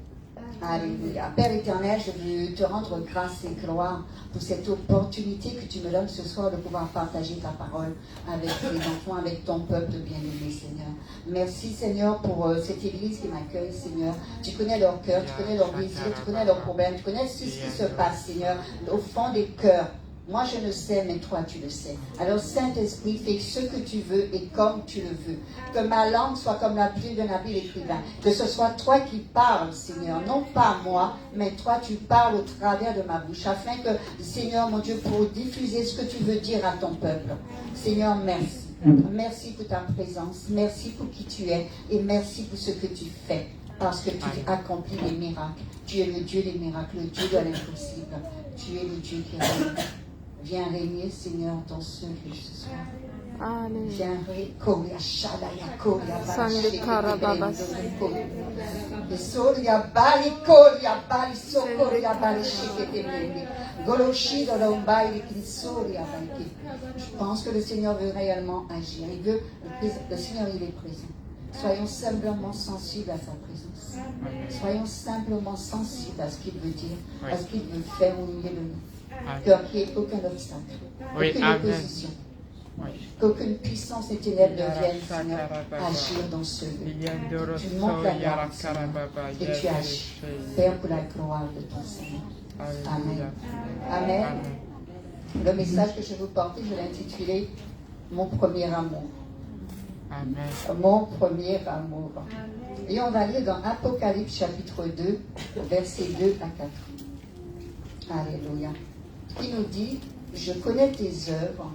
Alléluia. Père éternel, je veux te rendre grâce et gloire pour cette opportunité que tu me donnes ce soir de pouvoir partager ta parole avec tes enfants, avec ton peuple bien-aimé, Seigneur. Merci, Seigneur, pour cette église qui m'accueille, Seigneur. Tu connais leur cœur, tu connais leurs désirs, tu connais leurs problèmes, tu connais tout ce qui se passe, Seigneur, au fond des cœurs. Moi, je le sais, mais toi, tu le sais. Alors, Saint-Esprit, fais ce que tu veux et comme tu le veux. Que ma langue soit comme la plume d'un habile écrivain. Que ce soit toi qui parles, Seigneur. Non pas moi, mais toi, tu parles au travers de ma bouche. Afin que, Seigneur, mon Dieu, pour diffuser ce que tu veux dire à ton peuple. Seigneur, merci. Merci pour ta présence. Merci pour qui tu es. Et merci pour ce que tu fais. Parce que tu accomplis les miracles. Tu es le Dieu des miracles, le Dieu de l'impossible. Tu es le Dieu qui règne. Viens régner, Seigneur, dans ce lieu ce soir. Viens régner. Je pense que le Seigneur veut réellement agir. Le Seigneur, il est présent. Soyons simplement sensibles à sa présence. Soyons simplement sensibles à ce qu'il veut dire, à ce qu'il veut faire au milieu de nous. Qu'il n'y ait aucun obstacle, aucune opposition, qu'aucune puissance éternelle ne vienne, Seigneur, agir dans ce lieu. Tu montres la grâce, Seigneur, et tu agis. Père, pour la gloire de ton Seigneur. Amen. Amen. Le message que je vais vous porter, je l'ai intitulé « Mon premier amour ». Amen. Mon premier amour. Et on va lire dans Apocalypse chapitre 2, versets 2 à 4. Alléluia. Qui nous dit, je connais tes œuvres,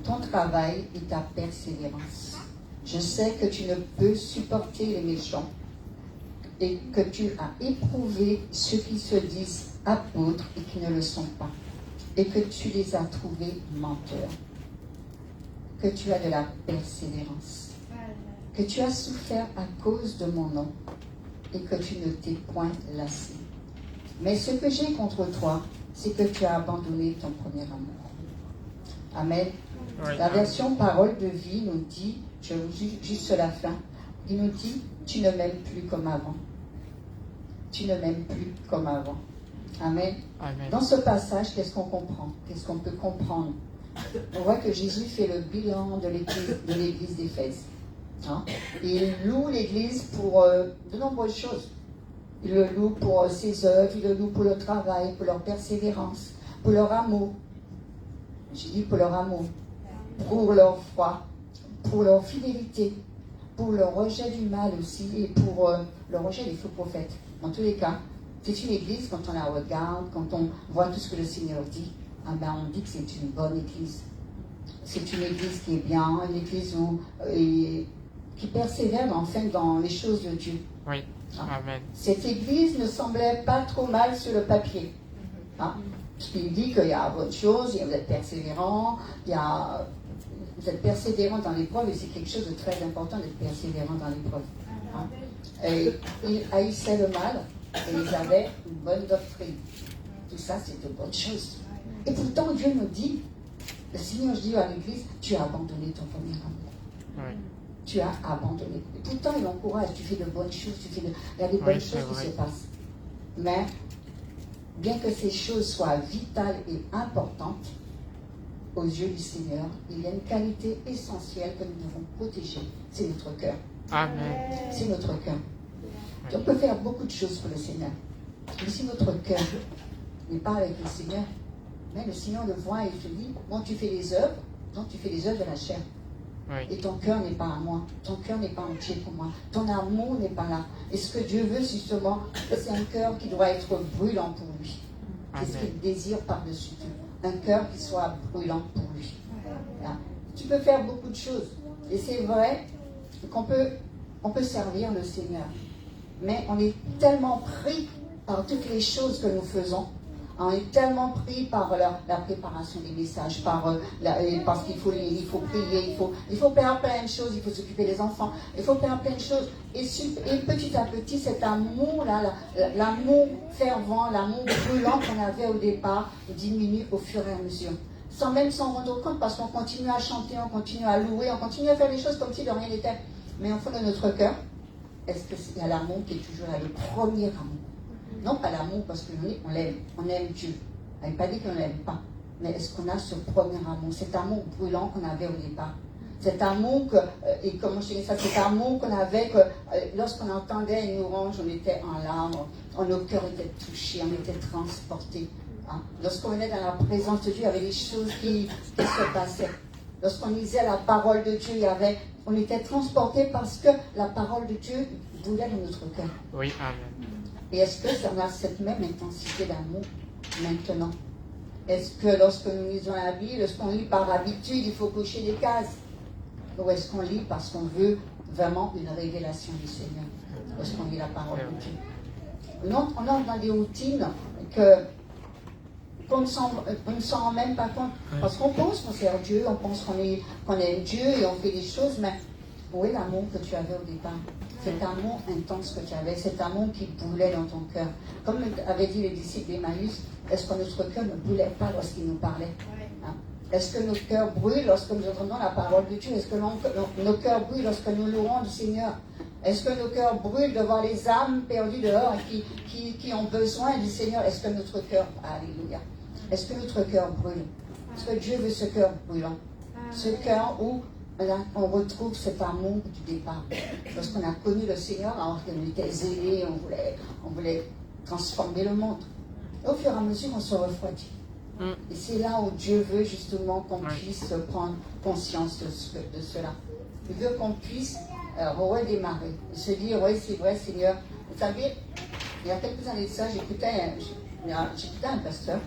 ton travail et ta persévérance. Je sais que tu ne peux supporter les méchants et que tu as éprouvé ceux qui se disent apôtres et qui ne le sont pas, et que tu les as trouvés menteurs, que tu as de la persévérance, que tu as souffert à cause de mon nom et que tu ne t'es point lassé. Mais ce que j'ai contre toi, c'est que tu as abandonné ton premier amour. Amen. Oui. La version parole de vie nous dit, je vous dis juste la fin, il nous dit, tu ne m'aimes plus comme avant. Tu ne m'aimes plus comme avant. Amen. Amen. Dans ce passage, qu'est-ce qu'on comprend? Qu'est-ce qu'on peut comprendre? On voit que Jésus fait le bilan de l'église d'Éphèse. Hein? Et il loue l'église pour de nombreuses choses. Il le loue pour ses œuvres, il le loue pour le travail, pour leur persévérance, pour leur amour. Je dis pour leur amour, pour leur foi, pour leur fidélité, pour le rejet du mal aussi et pour le rejet des faux prophètes. Dans tous les cas, c'est une église, quand on la regarde, quand on voit tout ce que le Seigneur dit, on dit que c'est une bonne église. C'est une église qui est bien, une église qui persévère enfin dans les choses de Dieu. Oui. Amen. Cette église ne semblait pas trop mal sur le papier. Parce qu'il dit qu'il y a bonne chose, vous êtes persévérant, vous êtes persévérant dans l'épreuve, et c'est quelque chose de très important d'être persévérant dans l'épreuve. Et ils haïssaient le mal, et ils avaient une bonne doctrine. Tout ça, c'est de bonnes choses. Et pourtant, Dieu nous dit, le Seigneur dit à l'église, tu as abandonné ton premier amour. Oui. Tu as abandonné. Et pourtant, il encourage, tu fais de bonnes choses, il y a des bonnes choses qui se passent. Mais, bien que ces choses soient vitales et importantes, aux yeux du Seigneur, il y a une qualité essentielle que nous devons protéger. C'est notre cœur. Amen. C'est notre cœur. On peut faire beaucoup de choses pour le Seigneur. Mais si notre cœur n'est pas avec le Seigneur, mais le Seigneur le voit et il te dit, bon, tu fais les œuvres, donc tu fais les œuvres de la chair. Oui. Et ton cœur n'est pas à moi. Ton cœur n'est pas entier pour moi. Ton amour n'est pas là. Et ce que Dieu veut, justement, c'est un cœur qui doit être brûlant pour lui. C'est ce qu'il désire par-dessus tout. Un cœur qui soit brûlant pour lui. Voilà. Tu peux faire beaucoup de choses. Et c'est vrai qu'on peut servir le Seigneur. Mais on est tellement pris par toutes les choses que nous faisons. On est tellement pris par la préparation des messages, parce qu'il faut lire, il faut prier, il faut faire plein de choses, il faut s'occuper des enfants, il faut faire plein de choses. Et petit à petit, cet amour-là, l'amour fervent, l'amour brûlant qu'on avait au départ, diminue au fur et à mesure. Sans même s'en rendre compte, parce qu'on continue à chanter, on continue à louer, on continue à faire les choses comme si de rien n'était. Mais au fond de notre cœur, est-ce qu'il y a l'amour qui est toujours là, le premier amour? Non pas l'amour parce qu'on l'aime, on aime Dieu. Elle n'a pas dit qu'on ne l'aime pas. Mais est-ce qu'on a ce premier amour, cet amour brûlant qu'on avait au départ? Cet amour et comment je dis ça, cet amour qu'on avait, que lorsqu'on entendait une louange, on était en larmes, nos cœurs étaient touchés, on était transportés. Hein? Lorsqu'on venait dans la présence de Dieu, il y avait des choses qui se passaient. Lorsqu'on lisait la parole de Dieu, on était transportés parce que la parole de Dieu brûlait dans notre cœur. Oui, amen. Et est-ce que ça a cette même intensité d'amour maintenant? Est-ce que lorsque nous lisons la Bible, lorsqu'on lit par habitude, il faut cocher des cases? Ou est-ce qu'on lit parce qu'on veut vraiment une révélation du Seigneur? Lorsqu'on lit la parole de Dieu. Non, on entre dans des routines qu'on ne s'en rend même pas compte. Parce qu'on pense qu'on sert Dieu, on pense qu'on aime Dieu et on fait des choses, mais où est l'amour que tu avais au départ? Cet amour intense que tu avais, cet amour qui brûlait dans ton cœur. Comme avaient dit les disciples d'Emmaüs, est-ce que notre cœur ne brûlait pas lorsqu'ils nous parlaient? Hein? Est-ce que nos cœurs brûlent lorsque nous entendons la parole de Dieu? Est-ce que nos cœurs brûlent lorsque nous louons le Seigneur? Est-ce que nos cœurs brûlent de voir les âmes perdues dehors qui ont besoin du Seigneur? Est-ce que notre cœur, alléluia, est-ce que notre cœur brûle? Est-ce que Dieu veut ce cœur brûlant? Ce cœur où on retrouve cet amour du départ. Lorsqu'on a connu le Seigneur, alors qu'on était zélé, on voulait transformer le monde. Au fur et à mesure, on se refroidit. Et c'est là où Dieu veut justement qu'on puisse prendre conscience de cela. Il veut qu'on puisse redémarrer, se dire, oui, c'est vrai, Seigneur. Vous savez, il y a quelques années de ça, j'écoutais un pasteur,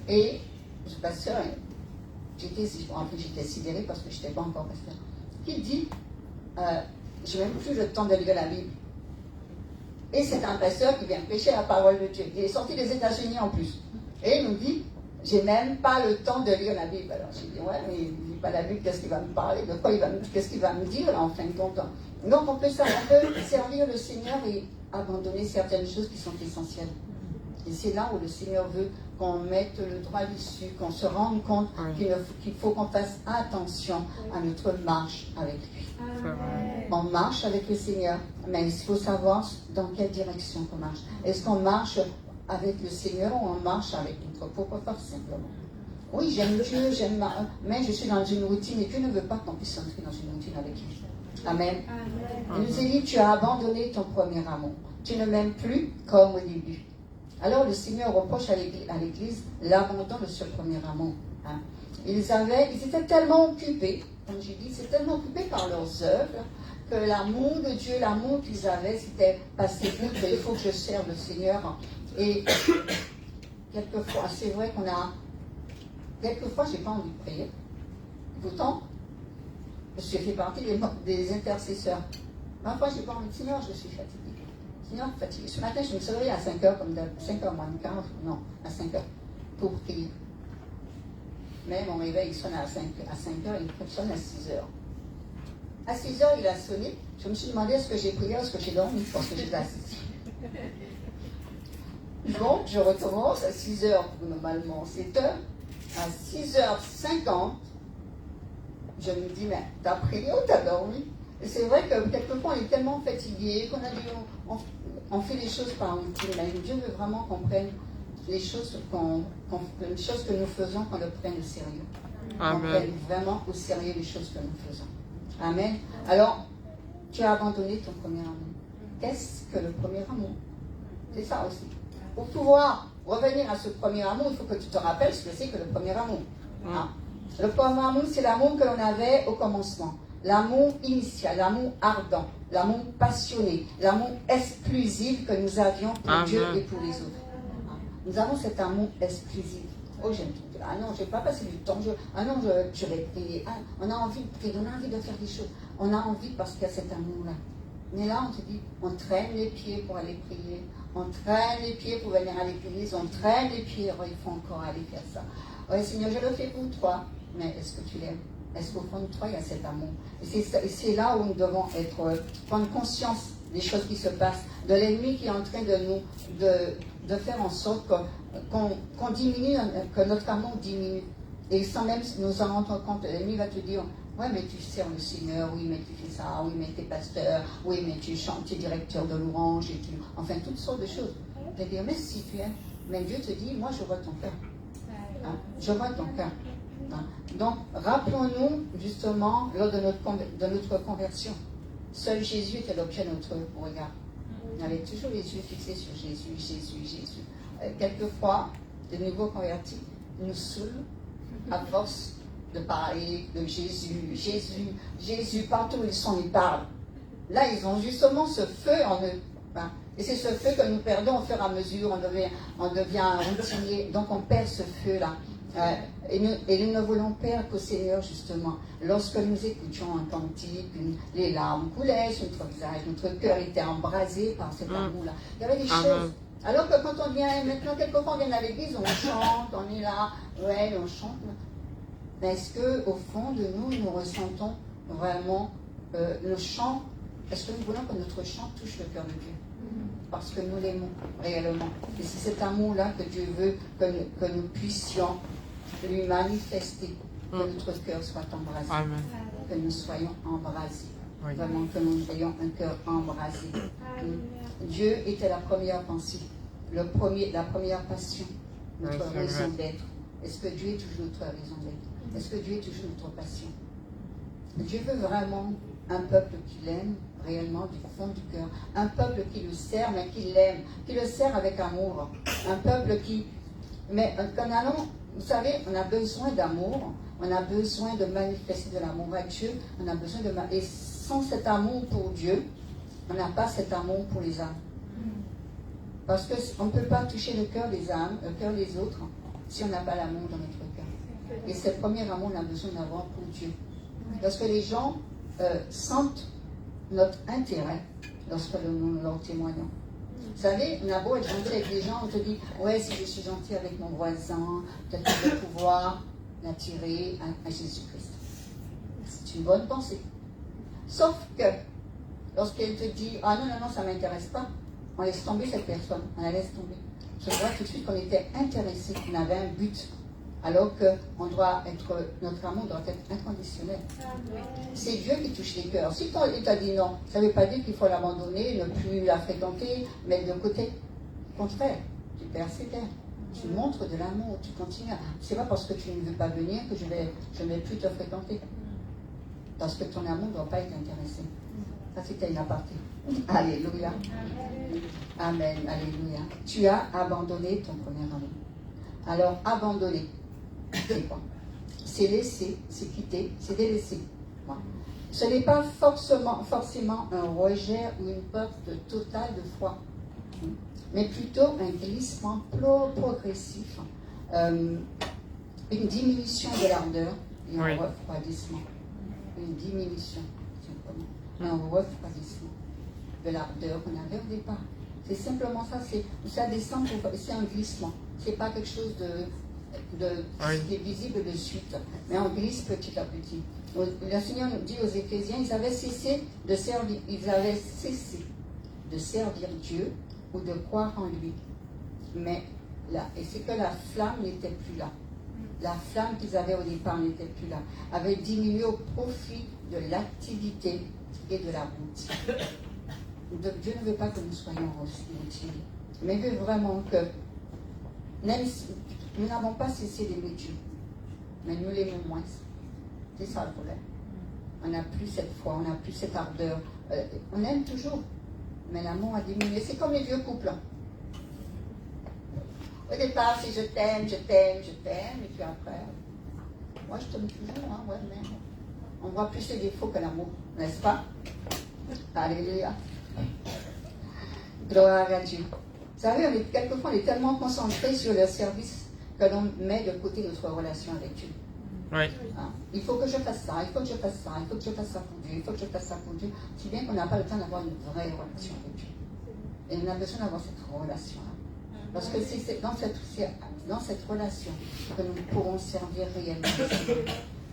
et ce pasteur, j'étais sidérée parce que je n'étais pas encore pasteur, qui dit, je n'ai même plus le temps de lire la Bible. Et c'est un pasteur qui vient prêcher la parole de Dieu. Il est sorti des États-Unis en plus. Et il nous dit, j'ai même pas le temps de lire la Bible. Alors j'ai dit, ouais, mais il ne lit pas la Bible, qu'est-ce qu'il va me parler? De quoi qu'est-ce qu'il va me dire là, en fin de compte? Donc on peut servir le Seigneur et abandonner certaines choses qui sont essentielles. Et c'est là où le Seigneur veut qu'on mette le droit dessus, qu'on se rende compte qu'il faut qu'on fasse attention à notre marche avec lui. On marche avec le Seigneur, mais il faut savoir dans quelle direction on marche. Est-ce qu'on marche avec le Seigneur ou on marche avec notre propre force simplement? Oui, j'aime Dieu, mais je suis dans une routine et Dieu ne veut pas qu'on puisse entrer dans une routine avec lui. Amen. Il nous a dit, tu as abandonné ton premier amour. Tu ne m'aimes plus comme au début. Alors le Seigneur reproche à l'Église l'abandon de ce premier amour. Hein. Ils étaient tellement occupés, comme j'ai dit, ils étaient tellement occupés par leurs œuvres que l'amour de Dieu, l'amour qu'ils avaient, c'était passé vite, il faut que je serve le Seigneur. Et quelquefois, c'est vrai quelquefois, je n'ai pas envie de prier. Pourtant, je fais partie des intercesseurs. Parfois, je n'ai pas envie de Seigneur, je suis fatiguée. Seigneur, fatiguée. Ce matin, je me suis réveillée à 5h, comme 5h moins de 40, non, à 5h, pour prier. Mais mon réveil, il sonne à 5h, il sonne à 6h. À 6h, il a sonné. Je me suis demandé est-ce que j'ai prié, est-ce que j'ai dormi, parce que j'étais assise. Donc, je recommence à 6h, normalement 7h. À 6h50, je me dis, mais t'as prié ou t'as dormi? Et c'est vrai que quelquefois, on est tellement fatigué qu'on a dit, on fait les choses par routine. Mais Dieu veut vraiment qu'on prenne les choses, les choses que nous faisons, qu'on le prenne au sérieux. Amen. On prenne vraiment au sérieux les choses que nous faisons. Amen. Alors, tu as abandonné ton premier amour. Qu'est-ce que le premier amour? C'est ça aussi. Pour pouvoir revenir à ce premier amour, il faut que tu te rappelles ce que c'est que le premier amour. Hein? Le premier amour, c'est l'amour que l'on avait au commencement. L'amour initial, l'amour ardent, l'amour passionné, l'amour exclusif que nous avions pour Dieu et pour les autres. Nous avons cet amour exclusif. Oh, j'aime tout. Ah non, je n'ai pas passé du temps. Je vais prier. Ah, on a envie de prier, on a envie de faire des choses. On a envie parce qu'il y a cet amour-là. Mais là, on te dit, on traîne les pieds pour aller prier, on traîne les pieds pour venir à l'église, on traîne les pieds, oh, il faut encore aller faire ça. Oui, Seigneur, je le fais pour toi, mais est-ce que tu l'aimes? Est-ce qu'au fond de toi, il y a cet amour? Et c'est là où nous devons prendre conscience des choses qui se passent, de l'ennemi qui est en train de faire en sorte qu'on diminue, que notre amour diminue. Et sans même nous en rendre compte, l'ennemi va te dire, ouais, mais tu sers le Seigneur, oui, mais tu fais ça, oui, mais tu es pasteur, oui, mais tu chantes, tu es directeur de louange, enfin, toutes sortes de choses. Je vais dire, mais si tu aimes, mais Dieu te dit, moi, je vois ton cœur. Hein? Je vois ton cœur. Hein? Donc, rappelons-nous, justement, lors de notre conversion, seul Jésus était l'objet de notre regard. On avait toujours les yeux fixés sur Jésus, Jésus, Jésus. Quelquefois, de nouveaux convertis nous saoulent à force de parler de Jésus, Jésus, Jésus, partout où ils sont, ils parlent. Là, ils ont justement ce feu en eux. Hein. Et c'est ce feu que nous perdons au fur et à mesure, on devient routinier, donc on perd ce feu-là. Et nous ne voulons perdre qu'au Seigneur, justement. Lorsque nous écoutions un cantique, les larmes coulaient sur notre visage, notre cœur était embrasé par cet amour-là. Il y avait des choses. Alors que quand on vient, maintenant, quelquefois on vient à l'église, on chante, on est là, ouais, on chante. Mais est-ce qu'au fond de nous, nous ressentons vraiment le chant? Est-ce que nous voulons que notre chant touche le cœur de Dieu? Parce que nous l'aimons réellement. Et c'est cet amour-là que Dieu veut que nous puissions lui manifester, que notre cœur soit embrasé. Amen. Que nous soyons embrasés. Oui. Vraiment, que nous ayons un cœur embrasé. Dieu était la première pensée, la première passion, notre raison d'être. Est-ce que Dieu est toujours notre raison d'être? Est-ce que Dieu est toujours notre passion? Dieu veut vraiment un peuple qui l'aime réellement du fond du cœur. Un peuple qui le sert, mais qui l'aime, qui le sert avec amour. Un peuple qui... Mais quand vous savez, on a besoin d'amour, on a besoin de manifester de l'amour à Dieu, on a besoin de... Et sans cet amour pour Dieu, on n'a pas cet amour pour les âmes. Parce qu'on ne peut pas toucher le cœur des âmes, le cœur des autres, si on n'a pas l'amour dans notre cœur. Et ce premier amour, on a besoin d'avoir pour Dieu. Parce que les gens sentent notre intérêt lorsque nous leur témoignons. Vous savez, on a beau être gentil avec les gens, on te dit, ouais, si je suis gentil avec mon voisin, peut-être que je vais pouvoir l'attirer à Jésus-Christ. C'est une bonne pensée. Sauf que, lorsqu'elle te dit, ah non, ça ne m'intéresse pas, on laisse tomber cette personne, on la laisse tomber. Je vois tout de suite qu'on était intéressé, qu'on avait un but. Alors que notre amour doit être inconditionnel. C'est Dieu qui touche les cœurs. Si il t'a dit non, ça ne veut pas dire qu'il faut l'abandonner, ne plus la fréquenter, mais de côté. Au contraire, tu persévères. Tu montres de l'amour, tu continues. Ce n'est pas parce que tu ne veux pas venir que je ne vais plus te fréquenter. Parce que ton amour ne doit pas être intéressé. Ça, c'était une aparté. Alléluia. Amen. Alléluia. Tu as abandonné ton premier amour. Alors, abandonner. C'est quoi? C'est laisser, c'est quitter, c'est délaisser. Voilà. Ce n'est pas forcément un rejet ou une perte totale de foi, mais plutôt un glissement progressif, une diminution de l'ardeur et un refroidissement. Une diminution, simplement. Un refroidissement de l'ardeur qu'on avait au départ. C'est simplement ça, ça descend, c'est un glissement. C'est pas quelque chose qui est visible de suite, mais on glisse petit à petit. Le Seigneur nous dit aux Éphésiens, ils avaient cessé de servir Dieu ou de croire en lui. Mais là, et c'est que la flamme n'était plus là. La flamme qu'ils avaient au départ n'était plus là. Avait diminué au profit de l'activité et de la routine. Dieu ne veut pas que nous soyons routiniers, mais il veut vraiment que même si nous n'avons pas cessé d'aimer Dieu, mais nous l'aimons moins. C'est ça le problème. On n'a plus cette foi, on n'a plus cette ardeur. On aime toujours, mais l'amour a diminué. C'est comme les vieux couples. Au départ, c'est je t'aime, et puis après, moi je t'aime toujours, hein, ouais, mais on voit plus les défauts que l'amour, n'est-ce pas? Alléluia. Gloire à Dieu. Vous savez, quelquefois, on est tellement concentré sur le service que l'on met de côté notre relation avec Dieu. Oui. Hein? Il faut que je fasse ça, il faut que je fasse ça, il faut que je fasse ça pour Dieu, il faut que je fasse ça pour Dieu. Si bien qu'on n'a pas le temps d'avoir une vraie relation avec Dieu. Et on a besoin d'avoir cette relation-là. Parce que c'est dans cette relation que nous pourrons servir réellement.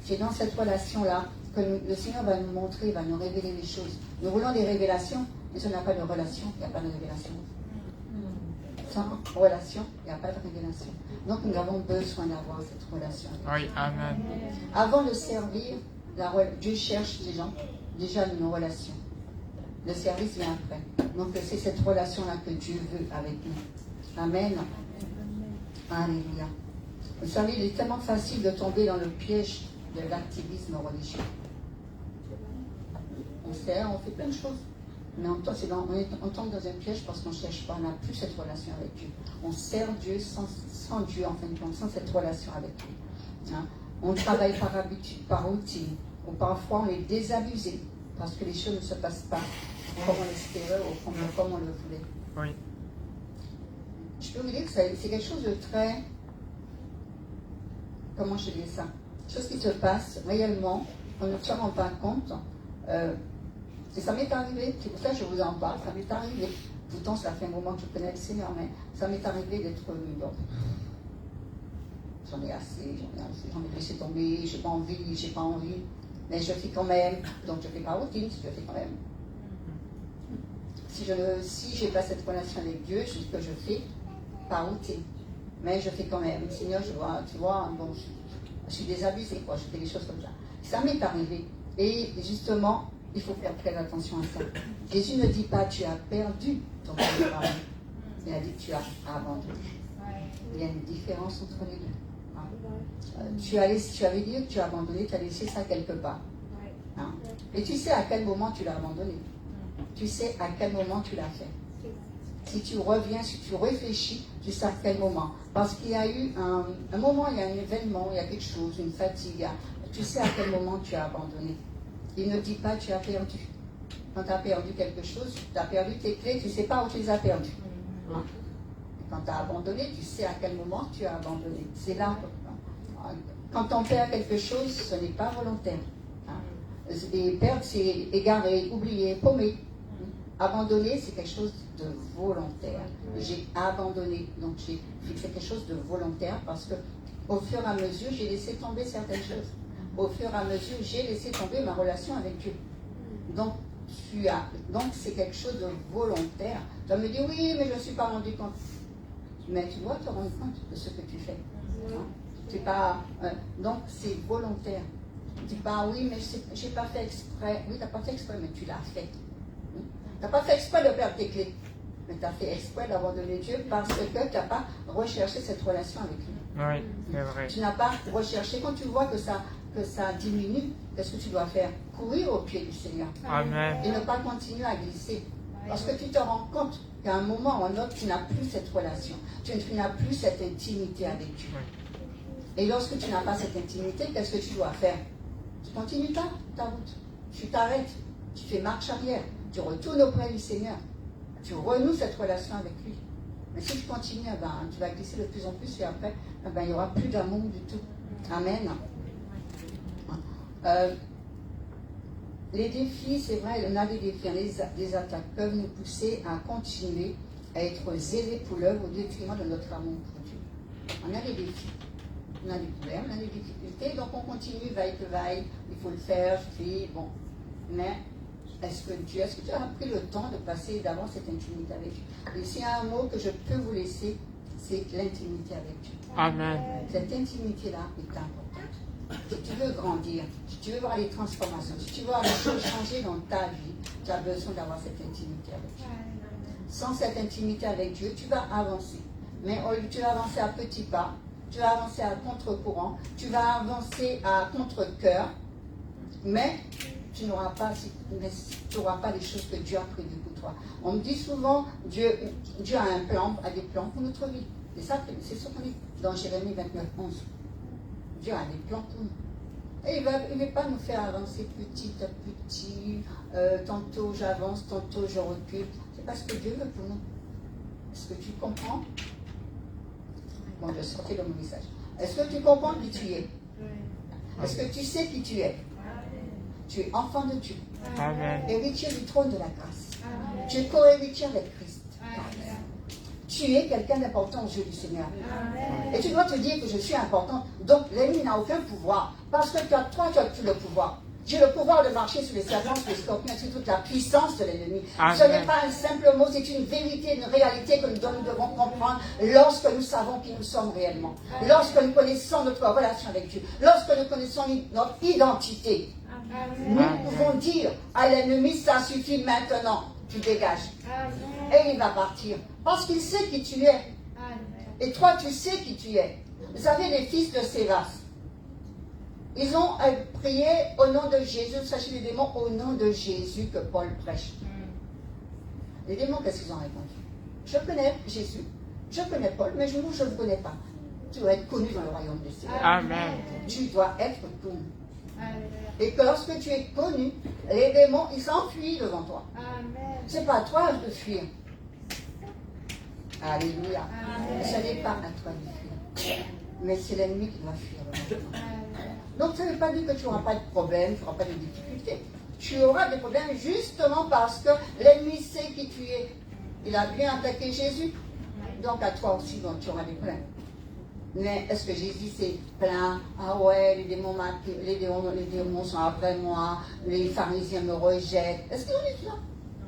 C'est dans cette relation-là que le Seigneur va nous montrer, va nous révéler les choses. Nous voulons des révélations, mais si on n'a pas de relation, il n'y a pas de révélation. Sans relation, il n'y a pas de révélation. Donc nous avons besoin d'avoir cette relation. Oui, amen. Avant de servir, Dieu cherche des gens, déjà une relation. Le service vient après. Donc c'est cette relation-là que Dieu veut avec nous. Amen. Alléluia. Vous savez, il est tellement facile de tomber dans le piège de l'activisme religieux. On sert, on fait plein de choses. Mais on tombe dans un piège parce qu'on ne cherche pas, on n'a plus cette relation avec Dieu. On sert Dieu sans Dieu, en fin de compte, sans cette relation avec lui. Hein? On travaille par habitude, par routine, ou parfois on est désabusé parce que les choses ne se passent pas comme on l'espérait ou comme on le voulait. Oui. Je peux vous dire que c'est quelque chose de très... Comment je dis ça? Chose qui se passe réellement, on ne se rend pas compte. Et ça m'est arrivé, c'est pour ça que je vous en parle, ça m'est arrivé. Pourtant, ça fait un moment que je connais le Seigneur, mais ça m'est arrivé d'être... Bon, j'en ai assez, j'en ai laissé tomber, j'ai pas envie, mais je fais quand même. Donc je fais pas routine, je fais quand même. Si j'ai pas cette relation avec Dieu, je dis que je fais par routine. Mais je fais quand même. Seigneur, tu vois, bon, je suis désabusée, quoi, je fais des choses comme ça. Ça m'est arrivé. Et justement, il faut faire très attention à ça. Jésus ne dit pas tu as perdu ton programme. Il a dit tu as abandonné. Il y a une différence entre les deux. Hein? Tu avais dit que tu as abandonné, tu as laissé ça quelque part. Hein? Et tu sais à quel moment tu l'as abandonné. Tu sais à quel moment tu l'as fait. Si tu reviens, si tu réfléchis, tu sais à quel moment. Parce qu'il y a eu un moment, il y a un événement, il y a quelque chose, une fatigue. Tu sais à quel moment tu as abandonné. Il ne dit pas tu as perdu. Quand tu as perdu quelque chose, tu as perdu tes clés, tu ne sais pas où tu les as perdues. Hein? Quand tu as abandonné, tu sais à quel moment tu as abandonné. C'est là. Quand on perd quelque chose, ce n'est pas volontaire. Hein? Et perdre, c'est égarer, oublier, paumer. Abandonner, c'est quelque chose de volontaire. J'ai abandonné, donc j'ai fait quelque chose de volontaire parce que au fur et à mesure, j'ai laissé tomber certaines choses. Au fur et à mesure, j'ai laissé tomber ma relation avec Dieu. Donc c'est quelque chose de volontaire. Tu vas me dire, oui, mais je ne me suis pas rendu compte. Mais tu dois te rendre compte de ce que tu fais. Hein? Donc c'est volontaire. Tu dis pas, oui, mais je n'ai pas fait exprès. Oui, tu n'as pas fait exprès, mais tu l'as fait. Tu n'as pas fait exprès de perdre tes clés. Mais tu as fait exprès d'abandonner Dieu parce que tu n'as pas recherché cette relation avec lui. Oui, c'est vrai. Tu n'as pas recherché. Quand tu vois que ça diminue, qu'est-ce que tu dois faire? Courir au pied du Seigneur. Amen. Et ne pas continuer à glisser. Parce que tu te rends compte qu'à un moment ou à un autre, tu n'as plus cette relation. Tu n'as plus cette intimité avec Dieu. Et lorsque tu n'as pas cette intimité, qu'est-ce que tu dois faire? Tu continues ta route. Tu t'arrêtes. Tu fais marche arrière. Tu retournes auprès du Seigneur. Tu renoues cette relation avec lui. Mais si tu continues, tu vas glisser de plus en plus et après, il n'y aura plus d'amour du tout. Amen. Les défis, c'est vrai, on a des défis, les attaques peuvent nous pousser à continuer à être zélés pour l'œuvre au détriment de notre amour pour Dieu. On a des défis, on a des problèmes, on a des difficultés, donc on continue, vaille que vaille, il faut le faire, je fais, bon. Mais est-ce que tu as pris le temps de passer d'abord cette intimité avec Dieu? Et s'il y a un mot que je peux vous laisser, c'est l'intimité avec Dieu. Amen. Cette intimité-là est importante. Si tu veux grandir, si tu veux voir les transformations, si tu veux voir les choses changer dans ta vie, tu as besoin d'avoir cette intimité avec Dieu. Sans cette intimité avec Dieu, tu vas avancer. Mais tu vas avancer à petits pas, tu vas avancer à contre-courant, tu vas avancer à contre-cœur, mais tu n'auras pas les choses que Dieu a prévues pour toi. On me dit souvent, Dieu a des plans pour notre vie. Et ça, c'est ce qu'on dit dans Jérémie 29, 11. Dieu a des plans pour nous. Et il ne va pas nous faire avancer petit à petit. Tantôt j'avance, tantôt je recule. C'est pas ce que Dieu veut pour nous. Est-ce que tu comprends? Bon, je sortais de mon message. Est-ce que tu comprends qui tu es? Est-ce que tu sais qui tu es? Tu es enfant de Dieu, Amen. héritier du trône de la grâce. Tu es co-héritier avec Christ. Tu es quelqu'un d'important aux yeux du Seigneur. Et tu dois te dire que je suis important. Donc l'ennemi n'a aucun pouvoir. Parce que toi, tu as tout le pouvoir. J'ai le pouvoir de marcher sur les serpents, sur les scorpions, sur toute la puissance de l'ennemi. Ce n'est pas un simple mot, c'est une vérité, une réalité que nous devons comprendre lorsque nous savons qui nous sommes réellement. Lorsque nous connaissons notre relation avec Dieu. Lorsque nous connaissons notre identité. Nous pouvons dire à l'ennemi, ça suffit maintenant, tu dégages. Et il va partir. Parce qu'il sait qui tu es. Et toi, tu sais qui tu es. Vous savez, les fils de Sévas, ils ont prié au nom de Jésus, sachez les démons, au nom de Jésus que Paul prêche. Les démons, qu'est-ce qu'ils ont répondu? Je connais Jésus, je connais Paul, mais je ne vous connais pas. Tu dois être connu dans le royaume des cieux. Amen. Tu dois être connu. Et que lorsque tu es connu, les démons, ils s'enfuient devant toi. Ce n'est pas à toi de fuir. Alléluia. Ce n'est pas à toi de fuir. Mais c'est l'ennemi qui doit fuir devant toi. Donc ça ne veut pas dire que tu n'auras pas de problème, tu n'auras pas de difficultés. Tu auras des problèmes justement parce que l'ennemi sait qui tu es. Il a bien attaqué Jésus. Donc à toi aussi, donc, tu auras des problèmes. Mais est-ce que Jésus s'est plaint? Ah ouais, les démons sont après moi, les pharisiens me rejettent. Est-ce qu'il en est là?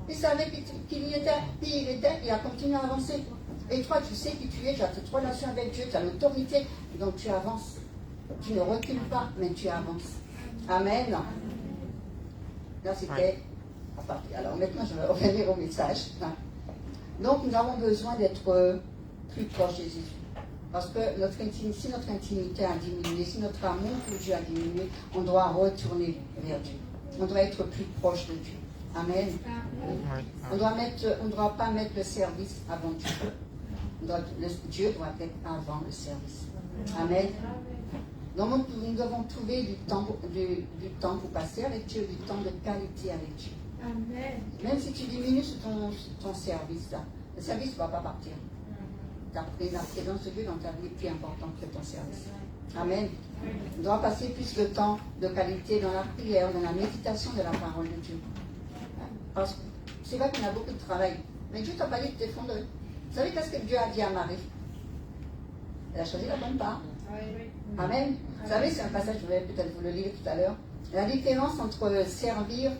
Il savait qu'il y était, puis il était, il a continué à avancer. Et toi, tu sais qui tu es, tu as toute relation avec Dieu, tu as l'autorité, donc tu avances. Tu ne recules pas, mais tu avances. Amen. Là, c'était à partir. Alors maintenant, je vais revenir au message. Donc, nous avons besoin d'être plus proches de Jésus. Parce que si notre intimité a diminué, si notre amour pour Dieu a diminué, on doit retourner vers Dieu. On doit être plus proche de Dieu. Amen. On ne doit pas mettre le service avant Dieu. Dieu doit être avant le service. Amen. Donc nous devons trouver du temps pour passer avec Dieu, du temps de qualité avec Dieu. Amen. Même si tu diminues ton service là, le service ne va pas partir. La présence de Dieu dans ta vie est plus importante que ton service. Amen. On doit passer plus de temps de qualité dans la prière, dans la méditation de la parole de Dieu. Parce que c'est vrai qu'on a beaucoup de travail, mais Dieu ne t'a pas dit de t'effondrer. Vous savez qu'est-ce que Dieu a dit à Marie? Elle a choisi la bonne part. Amen. Vous savez, c'est un passage, je vais peut-être vous le lire tout à l'heure. La différence entre servir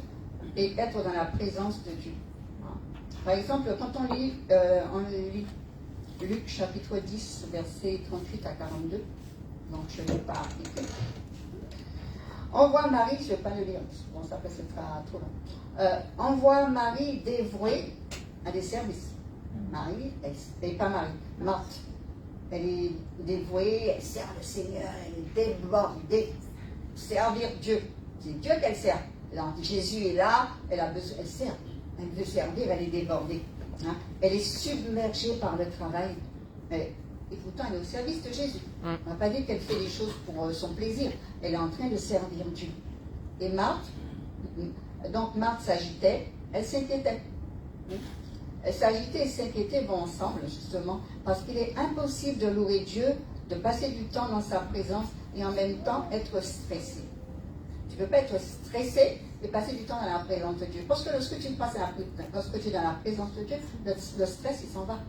et être dans la présence de Dieu. Par exemple, quand on lit Luc chapitre 10, versets 38 à 42, donc je ne l'ai pas appliqué. On voit Marie, je ne vais pas le lire, bon, ça peut être trop long. On voit Marie dévouée à des services. Marie, et pas Marie, Marthe. Elle est dévouée, elle sert le Seigneur, elle est débordée. Servir Dieu. C'est Dieu qu'elle sert. Alors, Jésus est là, elle sert. Elle veut servir, elle est débordée. Hein? Elle est submergée par le travail. Et pourtant, elle est au service de Jésus. On ne va pas dire qu'elle fait des choses pour son plaisir. Elle est en train de servir Dieu. Et Marthe, donc Marthe s'agitait, elle s'inquiétait. S'agiter et s'inquiéter vont ensemble, justement, parce qu'il est impossible de louer Dieu, de passer du temps dans sa présence et en même temps être stressé. Tu ne peux pas être stressé et passer du temps dans la présence de Dieu. Parce que lorsque tu es dans la présence de Dieu, le stress, il s'en va.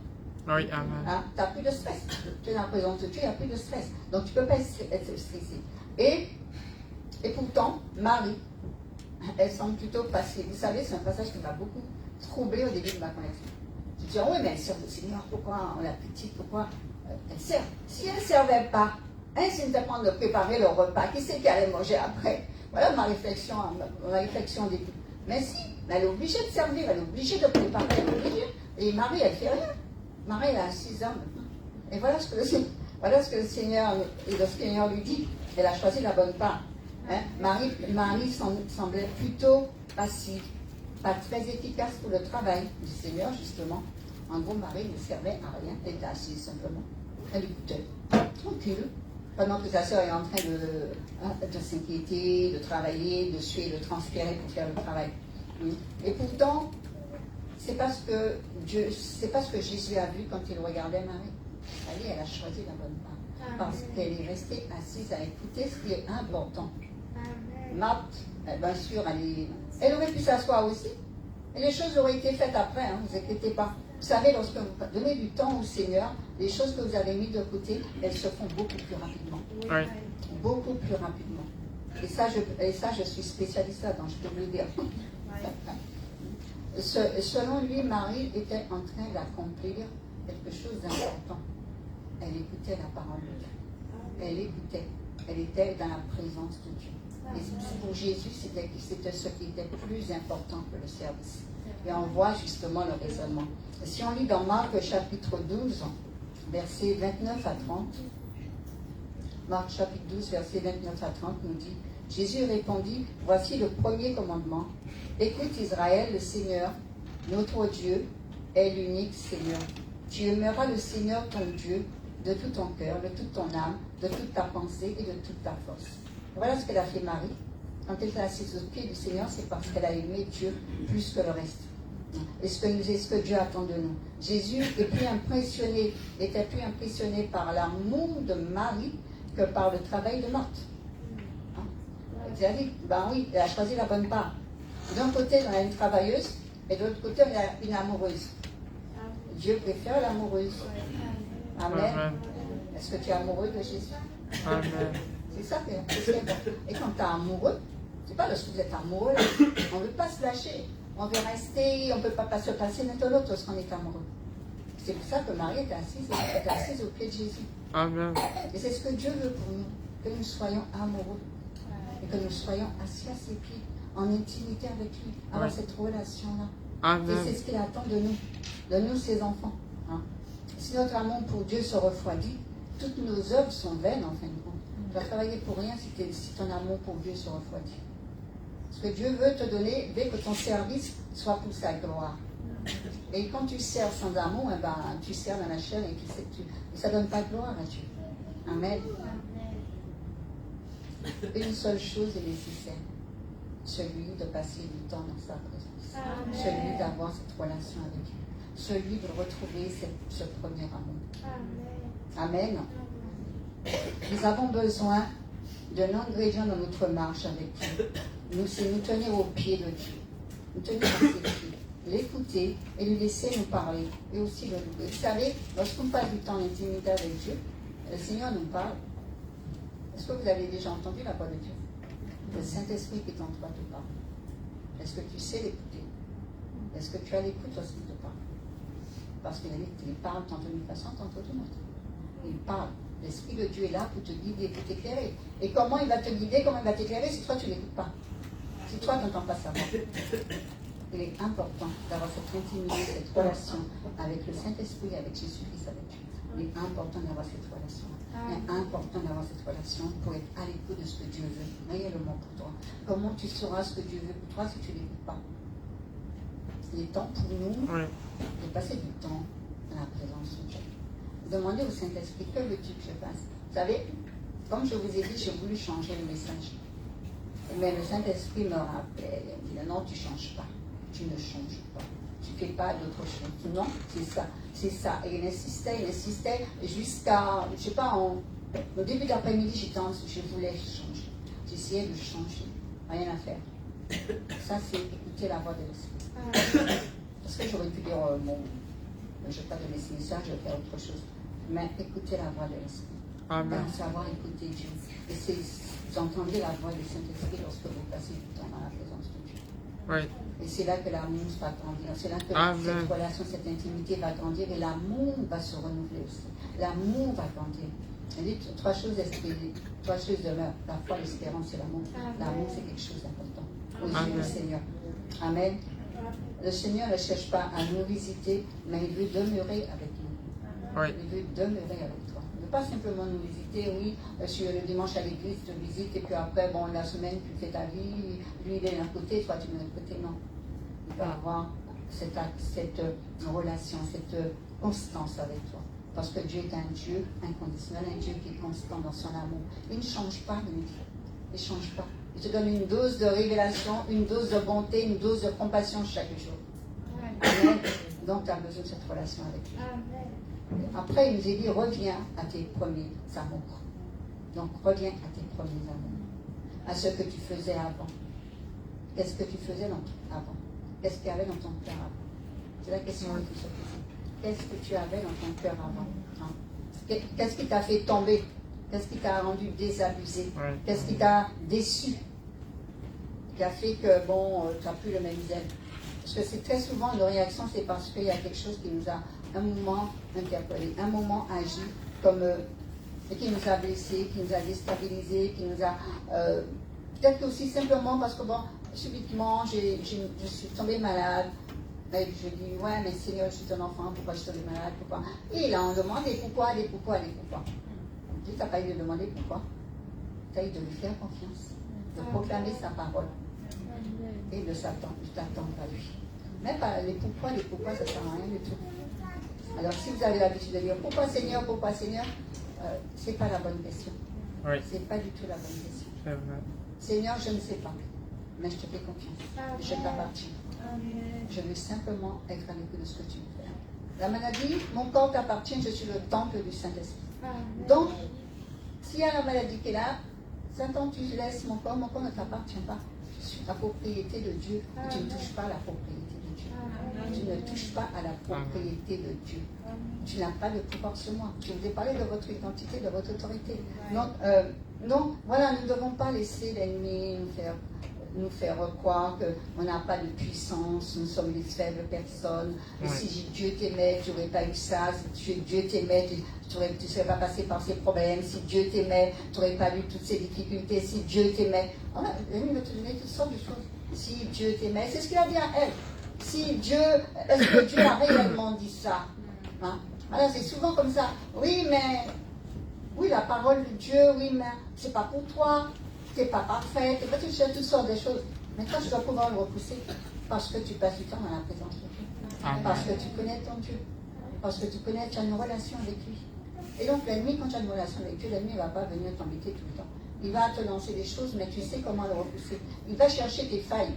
Oui, amen. Hein? Tu n'as plus de stress. Tu es dans la présence de Dieu, il n'y a plus de stress. Donc tu ne peux pas être stressé. Et pourtant, Marie, elle semble plutôt passive. Vous savez, c'est un passage qui m'a beaucoup troublée au début de ma connexion. Je me dis, oh oui, mais elle sert le Seigneur, pourquoi on la petite, pourquoi elle sert? Si elle ne servait pas, si elle n'était pas de préparer le repas, qui c'est qui allait manger après? Voilà ma réflexion au début. Mais si, elle est obligée de servir, elle est obligée de préparer, elle est obligée. Et Marie, elle ne fait rien. Marie, elle a 6 ans maintenant. Et voilà ce que le Seigneur lui dit. Elle a choisi la bonne part. Hein? Marie semblait plutôt passive, pas très efficace pour le travail du Seigneur, justement. En gros, Marie ne servait à rien. Elle était assise simplement. Elle écoutait, tranquille, pendant que sa sœur est en train de s'inquiéter, de travailler, de suer, de transpirer pour faire le travail. Et pourtant, c'est pas ce que Jésus a vu quand il regardait Marie. Elle a choisi la bonne part. Parce qu'elle est restée assise à écouter ce qui est important. Marthe, bien sûr, elle aurait pu s'asseoir aussi. Et les choses auraient été faites après, ne vous inquiétez pas. Vous savez, lorsque vous donnez du temps au Seigneur, les choses que vous avez mises de côté, elles se font beaucoup plus rapidement. Oui. Beaucoup plus rapidement. Et ça, je suis spécialiste là-dedans, je peux vous le dire. Selon lui, Marie était en train d'accomplir quelque chose d'important. Elle écoutait la parole de Dieu. Elle écoutait. Elle était dans la présence de Dieu. Et pour Jésus, c'était ce qui était plus important que le service. Et on voit justement le raisonnement. Si on lit dans Marc chapitre 12, versets 29 à 30, Marc chapitre 12, versets 29 à 30 nous dit, Jésus répondit, voici le premier commandement. Écoute Israël, le Seigneur, notre Dieu, est l'unique Seigneur. Tu aimeras le Seigneur ton Dieu de tout ton cœur, de toute ton âme, de toute ta pensée et de toute ta force. Voilà ce qu'elle a fait Marie. Quand elle était assise aux pieds du Seigneur, c'est parce qu'elle a aimé Dieu plus que le reste. Et ce que Dieu attend de nous. Jésus était plus impressionné par l'amour de Marie que par le travail de Marthe. Vous avez dit, ben oui, elle a choisi la bonne part. D'un côté, on a une travailleuse, et de l'autre côté, on a une amoureuse. Dieu préfère l'amoureuse. Amen. Est-ce que tu es amoureux de Jésus? Amen. C'est ça qui est important. Et quand tu es amoureux, c'est pas lorsque vous êtes amoureux, là, on ne veut pas se lâcher. On veut rester, on ne peut pas se passer l'un de l'autre lorsqu'on est amoureux. C'est pour ça que Marie était assise au pied de Jésus. Amen. Et c'est ce que Dieu veut pour nous, que nous soyons amoureux. Et que nous soyons assis à ses pieds, en intimité avec lui, avoir cette relation-là. Amen. Et c'est ce qu'il attend de nous ses enfants. Hein. Si notre amour pour Dieu se refroidit, toutes nos œuvres sont vaines en fin de compte. Tu vas travailler pour rien si ton amour pour Dieu se refroidit. Ce que Dieu veut te donner, veut que ton service soit pour sa gloire. Et quand tu sers sans amour, eh ben, tu sers dans la chair et ça ne donne pas de gloire à Dieu. Amen. Une seule chose est nécessaire, celui de passer du temps dans sa présence, celui d'avoir cette relation avec lui, celui de retrouver ce premier amour. Amen. Nous avons besoin d'un ingrédient dans notre marche avec Dieu. C'est nous tenir au pied de Dieu, nous tenir à ses pieds, l'écouter et lui laisser nous parler et aussi le louer. Vous savez, lorsqu'on passe du temps en intimité avec Dieu, le Seigneur nous parle. Est-ce que vous avez déjà entendu la voix de Dieu? Le Saint-Esprit qui est en toi te parle. Est-ce que tu sais l'écouter? Est-ce que tu as l'écoute lorsqu'il te parle? Parce qu'il parle tantôt d'une façon, tantôt d'une autre. Il parle. L'Esprit de Dieu est là pour te guider, pour t'éclairer. Et comment il va te guider, comment il va t'éclairer si toi tu ne l'écoutes pas? Si toi tu n'entends pas sa voix. Il est important d'avoir cette intimité, cette relation avec le Saint-Esprit, avec Jésus-Christ, avec Dieu. Il est important d'avoir cette relation. Il est important d'avoir cette relation pour être à l'écoute de ce que Dieu veut réellement pour toi. Comment tu sauras ce que Dieu veut pour toi si tu ne l'écoutes pas? Il est temps pour nous de passer du temps dans la présence de Dieu. Demandez au Saint-Esprit, que veux-tu que je fasse? Vous savez, comme je vous ai dit, j'ai voulu changer le message. Mais le Saint-Esprit me rappelle, il me dit, non, tu ne changes pas. Tu ne changes pas. Tu ne fais pas d'autre chose. Non, c'est ça. C'est ça. Et il insistait jusqu'à, je ne sais pas, au début d'après-midi, je voulais changer. J'essayais de changer. Rien à faire. Ça, c'est écouter la voix de l'Esprit. Parce que j'aurais pu dire, bon, je ne vais pas donner ce message, je vais faire autre chose. Mais écoutez la voix de l'Esprit. Amen. Savoir écouter Dieu. Et vous entendez la voix du Saint-Esprit lorsque vous passez du temps dans la présence de Dieu. Oui. Et c'est là que l'amour va grandir. C'est là que cette relation, cette intimité va grandir. Et l'amour va se renouveler aussi. L'amour va grandir. Il dit trois choses demeurent. La foi, l'espérance et l'amour. L'amour, c'est quelque chose d'important aux yeux du Seigneur. Amen. Le Seigneur ne cherche pas à nous visiter, mais il veut demeurer avec nous. Oui. Il veut demeurer avec toi. Il ne veut pas simplement nous visiter, oui, sur le dimanche à l'église, tu te visites, et puis après, bon, la semaine, tu fais ta vie, lui, il est d'un côté, toi, tu es de l'autre côté, non. Il peut avoir cette relation, cette constance avec toi. Parce que Dieu est un Dieu inconditionnel, un Dieu qui est constant dans son amour. Il ne change pas, il ne change pas. Il te donne une dose de révélation, une dose de bonté, une dose de compassion chaque jour. Amen. Donc, tu as besoin de cette relation avec lui. Après, il nous a dit, reviens à tes premiers amours. Donc, reviens à tes premiers amours. À ce que tu faisais avant. Qu'est-ce que tu faisais avant? Qu'est-ce qu'il y avait dans ton cœur avant? C'est la question qu'il faut se poser. Qu'est-ce que tu avais dans ton cœur avant? Hein? Qu'est-ce qui t'a fait tomber? Qu'est-ce qui t'a rendu désabusé? Qu'est-ce qui t'a déçu? Qui a fait que, bon, tu n'as plus le même zèle. Parce que c'est très souvent nos réactions, c'est parce qu'il y a quelque chose qui nous a un moment interpellé, un moment agi comme qui nous a blessés, qui nous a déstabilisés, qui nous a peut-être aussi simplement parce que bon, subitement je suis tombée malade. Et je dis ouais mais Seigneur je suis ton enfant, pourquoi je suis tombée malade, pourquoi? Et là on demande des pourquoi. Tu n'as pas eu de demander pourquoi. Tu as eu de lui faire confiance, de proclamer sa parole et de t'attendre à lui. Même pas les pourquoi, ça ne sert à rien du tout. Alors si vous avez l'habitude de dire pourquoi Seigneur, c'est pas la bonne question. Oui. C'est pas du tout la bonne question. C'est vrai. Seigneur, je ne sais pas, mais je te fais confiance. Je t'appartiens. Je veux simplement être à l'écoute de ce que tu veux faire. La maladie, mon corps t'appartient, je suis le temple du Saint-Esprit. Donc, s'il y a la maladie qui est là, Satan, tu laisses mon corps ne t'appartient pas. Je suis la propriété de Dieu. Tu ne touches pas à la propriété de Dieu. Tu ne touches pas à la propriété de Dieu. Tu n'as pas de pouvoir sur moi. Je vous ai parlé de votre identité, de votre autorité. Donc, voilà, nous ne devons pas laisser l'ennemi nous faire croire qu'on n'a pas de puissance, nous sommes des faibles personnes. Oui. Si Dieu t'aimait, tu n'aurais pas eu ça. Si Dieu t'aimait, tu ne serais pas passé par ces problèmes. Si Dieu t'aimait, tu n'aurais pas eu toutes ces difficultés. Si Dieu t'aimait, l'ennemi va te donner toutes sortes de choses. Si Dieu t'aimait, c'est ce qu'il a dit à elle. Est-ce que Dieu a réellement dit ça? Hein? Voilà, c'est souvent comme ça. Oui, la parole de Dieu, oui, mais c'est pas pour toi. Tu n'es pas parfaite. Tu cherches toutes sortes de choses. Mais toi, tu dois pouvoir le repousser parce que tu passes du temps dans la présence de Dieu. Amen. Parce que tu connais ton Dieu. Parce que tu as une relation avec lui. Et donc, l'ennemi, quand tu as une relation avec Dieu, l'ennemi ne va pas venir t'embêter tout le temps. Il va te lancer des choses, mais tu sais comment le repousser. Il va chercher tes failles.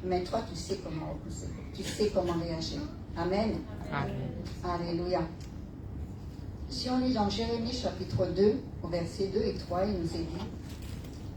Mais toi, tu sais comment repousser. Tu sais comment réagir. Amen. Amen. Alléluia. Si on lit dans Jérémie chapitre 2, au verset 2 et 3, il nous est dit: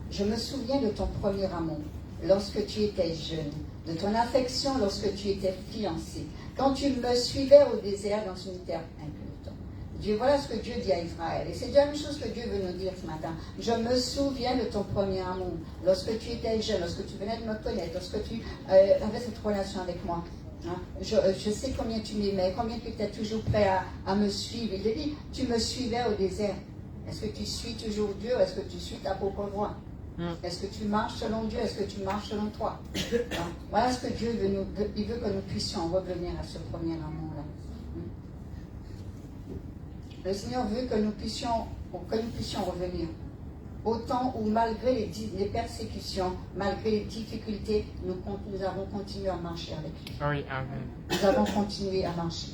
je me souviens de ton premier amour, lorsque tu étais jeune, de ton affection lorsque tu étais fiancé, quand tu me suivais au désert dans une terre inculte. Dieu, voilà ce que Dieu dit à Israël. Et c'est la même chose que Dieu veut nous dire ce matin. Je me souviens de ton premier amour, lorsque tu étais jeune, lorsque tu venais de me connaître, lorsque tu avais cette relation avec moi. Hein? Je sais combien tu m'aimais, combien tu étais toujours prêt à me suivre. Il dit, tu me suivais au désert. Est-ce que tu suis toujours Dieu? Est-ce que tu suis ta propre voie? Est-ce que tu marches selon Dieu? Est-ce que tu marches selon toi? Hein? Voilà ce que Dieu veut il veut que nous puissions revenir à ce premier amour-là. Le Seigneur veut que nous puissions revenir. Autant où malgré les persécutions, malgré les difficultés, nous avons continué à marcher avec lui. Oui, amen. Nous avons continué à marcher.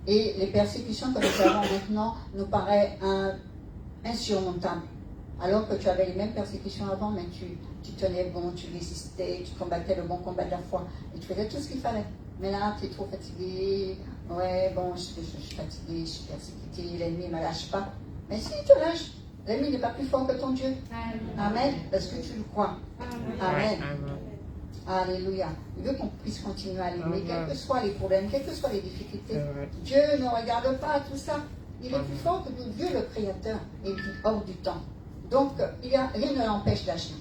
Et les persécutions que nous avons maintenant nous paraissent insurmontables. Alors que tu avais les mêmes persécutions avant, mais tu tenais bon, tu résistais, tu combattais le bon combat de la foi. Et tu faisais tout ce qu'il fallait. Mais là, tu es trop fatigué. Ouais, bon, je suis fatigué, je suis persécuté, l'ennemi ne me lâche pas. Mais si il te lâche, l'ennemi n'est pas plus fort que ton Dieu. Amen. Est-ce que tu le crois? Amen. Alléluia. Il veut qu'on puisse continuer à l'aimer, quels que soient les problèmes, quelles que soient les difficultés. Dieu ne regarde pas tout ça. Il est plus fort que nous. Dieu, le Créateur, est hors du temps. Donc, rien ne l'empêche d'agir.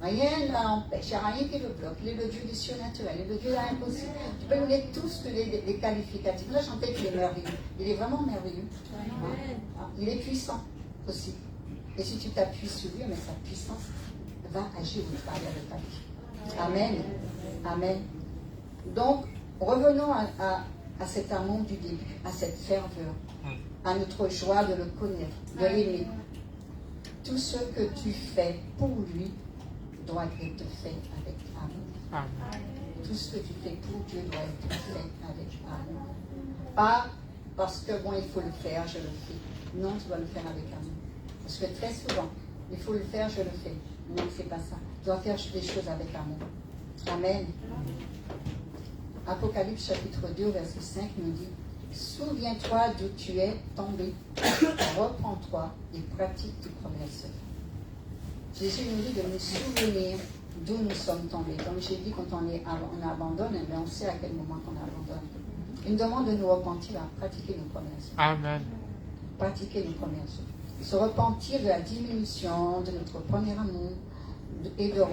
Rien ne l'empêche. Il n'y a rien qui le bloque. Il est le Dieu du surnaturel. Il est le Dieu de l'impossible. Tu peux donner tous les qualificatifs. Là, chanter qu'il est merveilleux. Il est vraiment merveilleux. Il est puissant aussi. Et si tu t'appuies sur lui, mais sa puissance va agir au travers de ta vie. Amen. Amen. Donc, revenons à cet amour du début, à cette ferveur, à notre joie de le connaître, de l'aimer. Tout ce que tu fais pour lui doit être fait avec amour. Amen. Tout ce que tu fais pour Dieu doit être fait avec amour. Pas parce que bon, il faut le faire, je le fais. Non, tu dois le faire avec amour. Parce que très souvent, il faut le faire, je le fais. Non, c'est pas ça. Tu dois faire des choses avec amour. Amen. Apocalypse chapitre 2, verset 5 nous dit « Souviens-toi d'où tu es tombé, reprends-toi et pratique tes premières œuvres. » Jésus nous dit de nous souvenir d'où nous sommes tombés. Comme j'ai dit, quand on abandonne, mais on sait à quel moment qu'on abandonne. Il nous demande de nous repentir à pratiquer nos premières œuvres. Amen. Pratiquer nos premières œuvres. Se repentir de la diminution de notre premier amour et de nous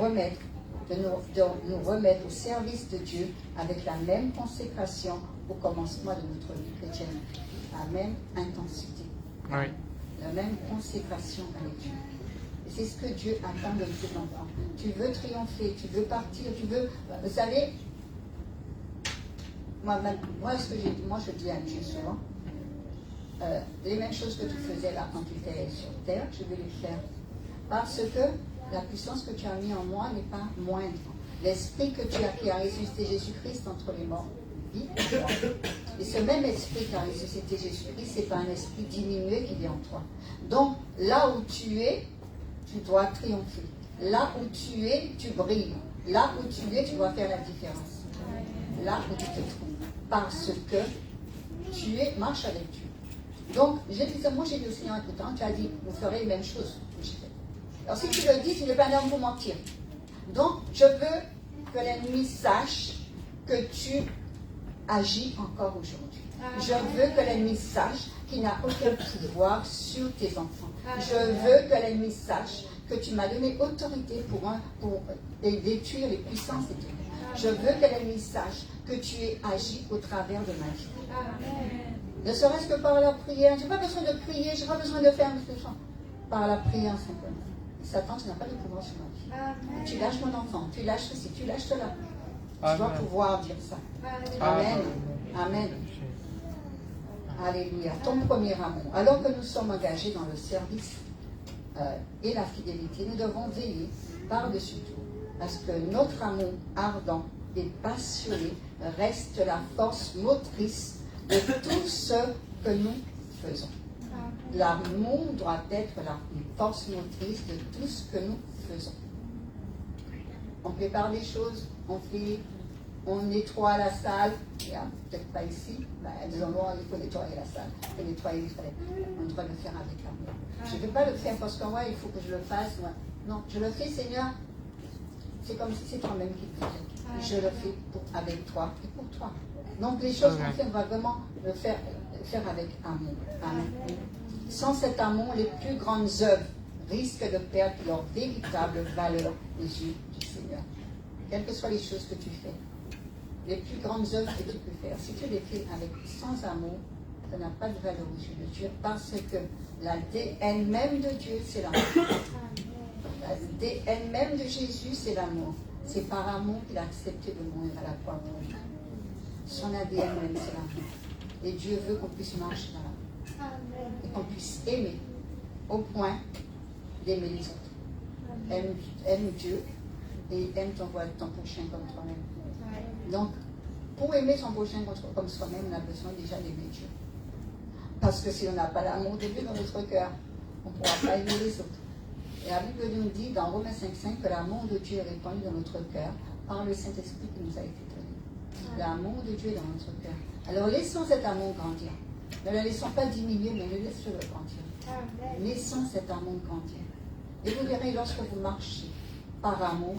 remettre au service de Dieu avec la même consécration au commencement de notre vie chrétienne, la même intensité, Oui. la même consécration avec Dieu. Et c'est ce que Dieu attend de tes enfants. Tu veux triompher, tu veux partir, tu veux... Vous savez, moi je dis à Dieu souvent, les mêmes choses que tu faisais là quand tu étais sur terre, je vais les faire. Parce que la puissance que tu as mis en moi n'est pas moindre. L'esprit que tu as, qui a ressuscité Jésus-Christ entre les morts, vit en moi. Et ce même esprit qui a ressuscité Jésus-Christ, ce n'est pas un esprit diminué qui est en toi. Donc, là où tu es, tu dois triompher. Là où tu es, tu brilles. Là où tu es, tu dois faire la différence. Là où tu te trouves. Parce que tu marches avec Dieu. Donc, moi j'ai dit au Seigneur, écoutant, tu as dit, vous ferez les mêmes choses que j'ai fait. Alors si tu le dis, tu n'es pas un homme pour mentir. Donc, je veux que l'ennemi sache que tu agis encore aujourd'hui. Je veux que l'ennemi sache qu'il n'a aucun pouvoir sur tes enfants. Je veux que l'ennemi sache que tu m'as donné autorité pour détruire les puissances des ténèbres. Je veux que l'ennemi sache que tu es agi au travers de ma vie. Ne serait-ce que par la prière. Je n'ai pas besoin de prier, je n'ai pas besoin de faire mes choses. Par la prière simplement. Satan, tu n'as pas de pouvoir sur ma vie. Tu lâches mon enfant, tu lâches ceci, tu lâches cela. Tu dois pouvoir dire ça. Amen. Amen. Alléluia. Ton premier amour. Alors que nous sommes engagés dans le service et la fidélité, nous devons veiller par-dessus tout à ce que notre amour ardent et passionné reste la force motrice de tout ce que nous faisons. L'amour doit être la force motrice de tout ce que nous faisons. On prépare des choses, on nettoie la salle, peut-être pas ici, disons il faut nettoyer la salle, il faut nettoyer les fenêtres. On doit le faire avec amour. Je ne veux pas le faire parce que il faut que je le fasse. Non, je le fais, Seigneur. C'est comme si c'est toi-même qui le faisais. Je le fais avec toi et pour toi. Donc les choses qu'on fait, on va vraiment le faire avec amour. Amen. Sans cet amour, les plus grandes œuvres risquent de perdre leur véritable valeur aux yeux du Seigneur. Quelles que soient les choses que tu fais, les plus grandes œuvres que tu peux faire, si tu les fais sans amour, ça n'a pas de valeur aux yeux de Dieu, parce que l'ADN même de Dieu, c'est l'amour. L'ADN même de Jésus, c'est l'amour. C'est par amour qu'il a accepté de mourir à la croix pour nous. Son ADN même, c'est l'amour. Et Dieu veut qu'on puisse marcher dans l'amour. Et qu'on puisse aimer au point d'aimer les autres. Aime Dieu et aime ton prochain comme toi-même. Donc, pour aimer son prochain comme soi-même, on a besoin déjà d'aimer Dieu. Parce que si on n'a pas l'amour de Dieu dans notre cœur, on ne pourra pas aimer les autres. Et la Bible nous dit dans Romains 5,5 que l'amour de Dieu est répandu dans notre cœur par le Saint-Esprit qui nous a été donné. L'amour de Dieu est dans notre cœur. Alors laissons cet amour grandir. Ne le laissons pas diminuer, mais laissons-le grandir. Laissons cet amour grandir. Et vous verrez, lorsque vous marchez par amour,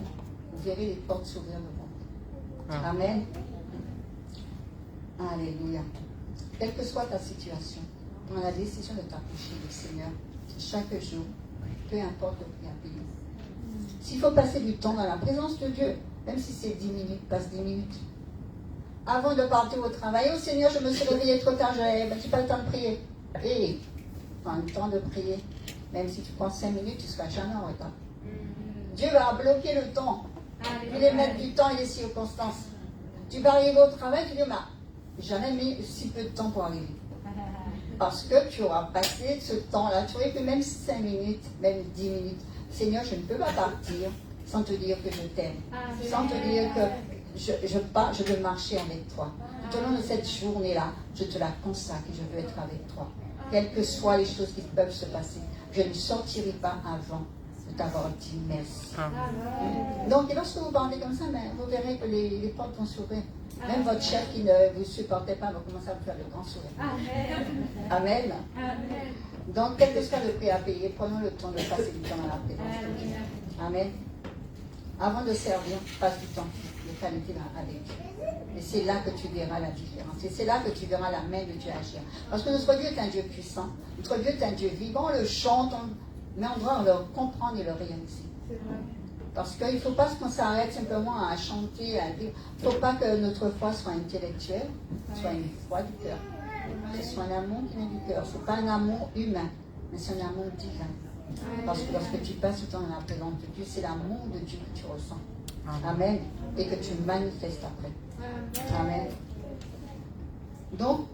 vous verrez les portes s'ouvrir devant vous. Amen. Alléluia. Quelle que soit ta situation, prends la décision de t'approcher du Seigneur chaque jour, peu importe le prix à payer. S'il faut passer du temps dans la présence de Dieu, même si c'est 10 minutes, passe 10 minutes. Avant de partir au travail, oh Seigneur, je me suis réveillée trop tard, je n'ai pas le temps de prier. Et prends le temps de prier. Même si tu prends 5 minutes, tu ne seras jamais en retard. Dieu va bloquer le temps. Il est maître du temps et des circonstances. Tu vas arriver au travail, tu dis, jamais mis si peu de temps pour arriver. Parce que tu auras passé ce temps-là, tu aurais fait même 5 minutes, même 10 minutes. Seigneur, je ne peux pas partir sans te dire que je t'aime. Sans te dire que je veux marcher avec toi. Tout au long de cette journée-là, je te la consacre et je veux être avec toi. Quelles que soient les choses qui peuvent se passer, je ne sortirai pas avant de t'avoir dit merci. Donc, et lorsque vous parlez comme ça, vous verrez que les portes vont s'ouvrir. Même votre chef qui ne vous supportait pas va commencer à vous faire de grands sourires. Amen. Donc, quel que soit le prix à payer, prenons le temps de passer du temps dans la présence de Dieu. Amen. Avant de servir, passe du temps de qualité avec Dieu. Et c'est là que tu verras la différence. Et c'est là que tu verras la main de Dieu agir. Parce que notre Dieu est un Dieu puissant. Notre Dieu est un Dieu vivant. On le chante, mais on doit le comprendre et le réaliser. Parce qu'il ne faut pas qu'on s'arrête simplement à chanter, à dire. Il ne faut pas que notre foi soit intellectuelle, soit une foi du cœur. Que ce soit un amour qui vient du cœur. Ce n'est pas un amour humain, mais c'est un amour divin. Parce que lorsque tu passes du temps dans la présence de Dieu, c'est l'amour de Dieu que tu ressens. Amen. Et que tu manifestes après. Amen. Donc,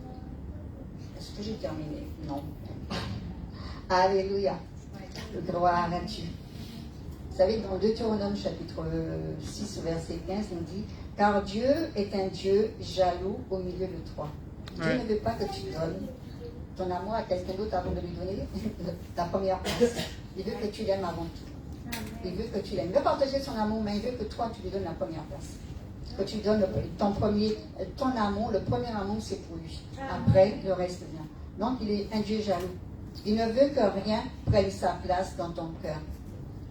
est-ce que j'ai terminé? Non. Alléluia. Gloire à Dieu. Vous savez, dans Deutéronome chapitre 6, verset 15, on dit « Car Dieu est un Dieu jaloux au milieu de toi. » Dieu ne veut pas que tu donnes ton amour à quelqu'un d'autre avant de lui donner ta première place. Il veut que tu l'aimes avant tout. Il veut que tu l'aimes. Il veut partager son amour, mais il veut que toi, tu lui donnes la première place. Que tu donnes ton amour, le premier amour, c'est pour lui. Après, le reste vient. Donc, il est un Dieu jaloux. Il ne veut que rien prenne sa place dans ton cœur.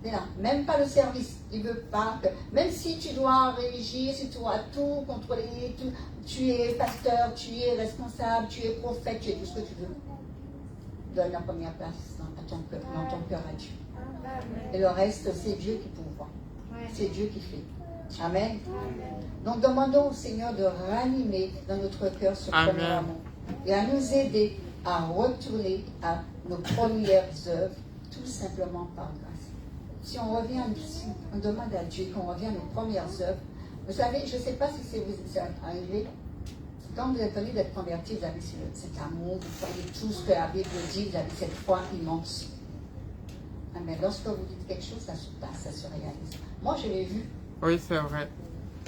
Là, même pas le service. Il ne veut pas que, même si tu dois régir, si tu dois tout contrôler, tu es pasteur, tu es responsable, tu es prophète, tu es tout ce que tu veux. Donne la première place dans ton cœur à Dieu. Et le reste, c'est Dieu qui pourvoit. C'est Dieu qui fait. Amen. Donc demandons au Seigneur de ranimer dans notre cœur ce premier amour et à nous aider à retourner à nos premières œuvres, tout simplement par grâce. Si on revient, si on demande à Dieu qu'on revient à nos premières œuvres, vous savez, je ne sais pas si c'est vous arrivé, quand vous êtes venu d'être converti, vous avez cet amour, vous savez tout ce que la Bible dit, vous avez cette foi immense. Mais lorsque vous dites quelque chose, ça se passe, ça se réalise. Moi, je l'ai vu. Oui, c'est vrai.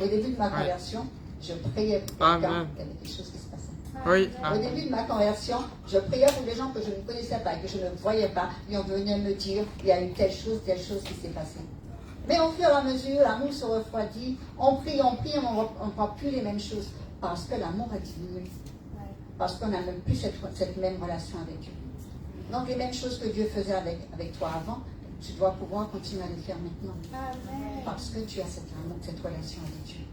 Au début de ma conversion, je priais pour quelqu'un, il y avait quelque chose qui se passait. Oui. Au début de ma conversion, je priais pour des gens que je ne connaissais pas, que je ne voyais pas, et on venait me dire, il y a eu telle chose qui s'est passée. Mais au fur et à mesure, l'amour se refroidit, on prie, mais on ne voit plus les mêmes choses, parce que l'amour a diminué. Parce qu'on n'a même plus cette même relation avec Dieu. Donc les mêmes choses que Dieu faisait avec toi avant, tu dois pouvoir continuer à les faire maintenant. Amen. Parce que tu as cet amour, cette relation avec Dieu.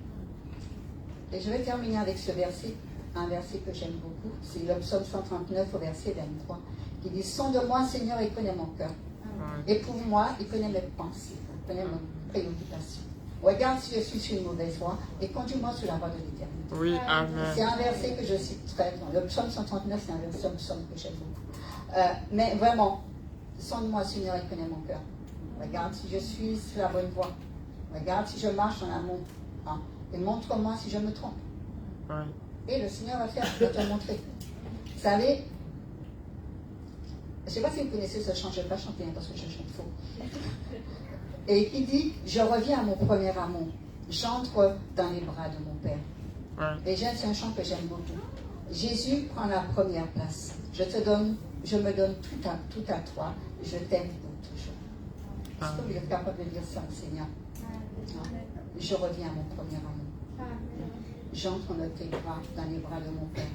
Et je vais terminer avec ce verset, un verset que j'aime beaucoup. C'est le psaume 139 au verset 23, qui dit « Sonde-moi, Seigneur, et connais mon cœur. Éprouve-moi, et connais mes pensées, connais mes préoccupations. Regarde si je suis sur une mauvaise voie, et conduis-moi sur la voie de l'éternité. » Oui, amen. C'est un verset que je cite très souvent. Le psaume 139, c'est un psaume que j'aime beaucoup. Mais vraiment, sonde-moi, Seigneur, et connais mon cœur. Regarde si je suis sur la bonne voie. Regarde si je marche en amour. Hein, et montre-moi si je me trompe. Oui. Et le Seigneur va te montrer. Vous savez, je ne sais pas si vous connaissez ce chant, je ne vais pas chanter parce que je chante faux. Et qui dit, je reviens à mon premier amour. J'entre dans les bras de mon Père. Oui. Et c'est un chant que j'aime beaucoup. Jésus prend la première place. Je me donne tout à toi. Je t'aime pour toujours. Est-ce que vous êtes capable de dire ça au Seigneur? Je reviens à mon premier amour. J'entre dans tes bras, dans les bras de mon Père.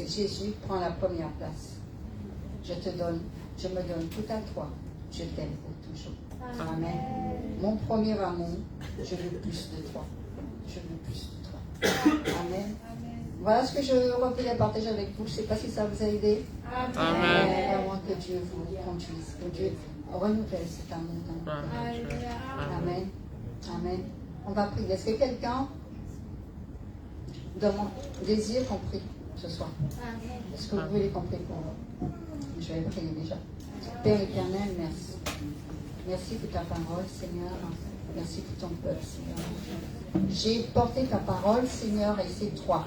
Jésus prend la première place. Je me donne tout à toi. Je t'aime pour toujours. Amen. Mon premier amour, je veux plus de toi. Je veux plus de toi. Amen. Voilà ce que je voulais partager avec vous. Je ne sais pas si ça vous a aidé. Amen. Vraiment que Dieu vous conduise, que Dieu renouvelle cet amour dans notre cœur. Amen. Amen. On va prier. Est-ce que quelqu'un désire qu'on prie ce soir? Est-ce que vous voulez qu'on prie pour vous? Je vais prier déjà. Père éternel, merci. Merci pour ta parole, Seigneur. Merci pour ton peuple, Seigneur. J'ai porté ta parole, Seigneur, et c'est toi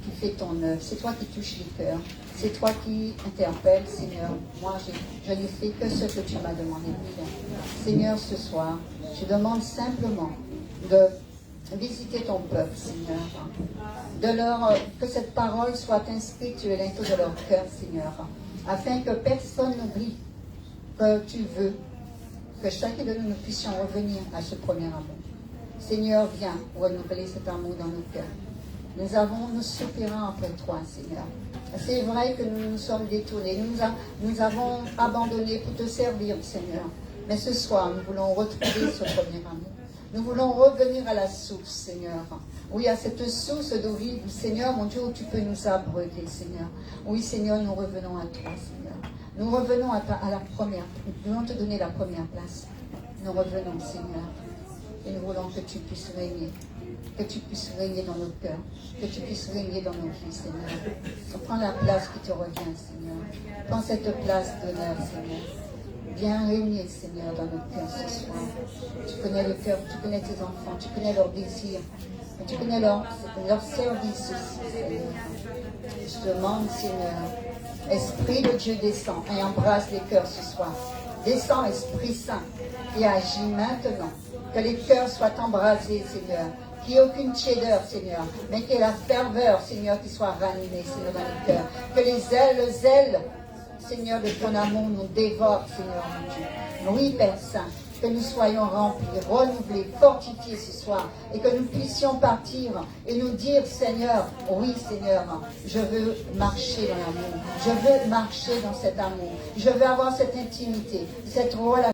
qui fais ton œuvre. C'est toi qui touches les cœurs. C'est toi qui interpelles, Seigneur. Moi, je n'ai fait que ce que tu m'as demandé de faire. Seigneur, ce soir, je demande simplement de visiter ton peuple, Seigneur. Que cette parole soit inscrite sur l'intérieur de leur cœur, Seigneur. Afin que personne n'oublie que tu veux que chacun de nous puissions revenir à ce premier amour. Seigneur, viens renouveler cet amour dans nos cœurs. Nous soupirons après toi, Seigneur. C'est vrai que nous nous sommes détournés. Nous avons abandonné pour te servir, Seigneur. Mais ce soir, nous voulons retrouver ce premier amour. Nous voulons revenir à la source, Seigneur. Oui, à cette source d'eau vive, Seigneur, mon Dieu, où tu peux nous abreuver, Seigneur. Oui, Seigneur, nous revenons à toi, Seigneur. Nous revenons à la première. Nous voulons te donner la première place. Nous revenons, Seigneur. Et nous voulons que tu puisses régner. Que tu puisses régner dans nos cœurs. Que tu puisses régner dans nos vies, Seigneur. Prends la place qui te revient, Seigneur. Prends cette place d'honneur, Seigneur. Viens régner, Seigneur, dans nos cœurs ce soir. Tu connais le cœur, tu connais tes enfants, tu connais leurs désirs, tu connais leur service aussi, Seigneur. Je demande, Seigneur, Esprit de Dieu descend et embrasse les cœurs ce soir. Descends, Esprit Saint, et agis maintenant. Que les cœurs soient embrasés, Seigneur. Qu'il n'y ait aucune tiédeur, Seigneur, mais qu'il y ait la ferveur, Seigneur, qui soit ranimée, Seigneur, dans les cœurs. Que le zèle, Seigneur, de ton amour nous dévore, Seigneur, mon Dieu. Oui, Père Saint, que nous soyons remplis, renouvelés, fortifiés ce soir, et que nous puissions partir et nous dire, Seigneur, oui, Seigneur, je veux marcher dans l'amour, je veux marcher dans cet amour, je veux avoir cette intimité, cette relation.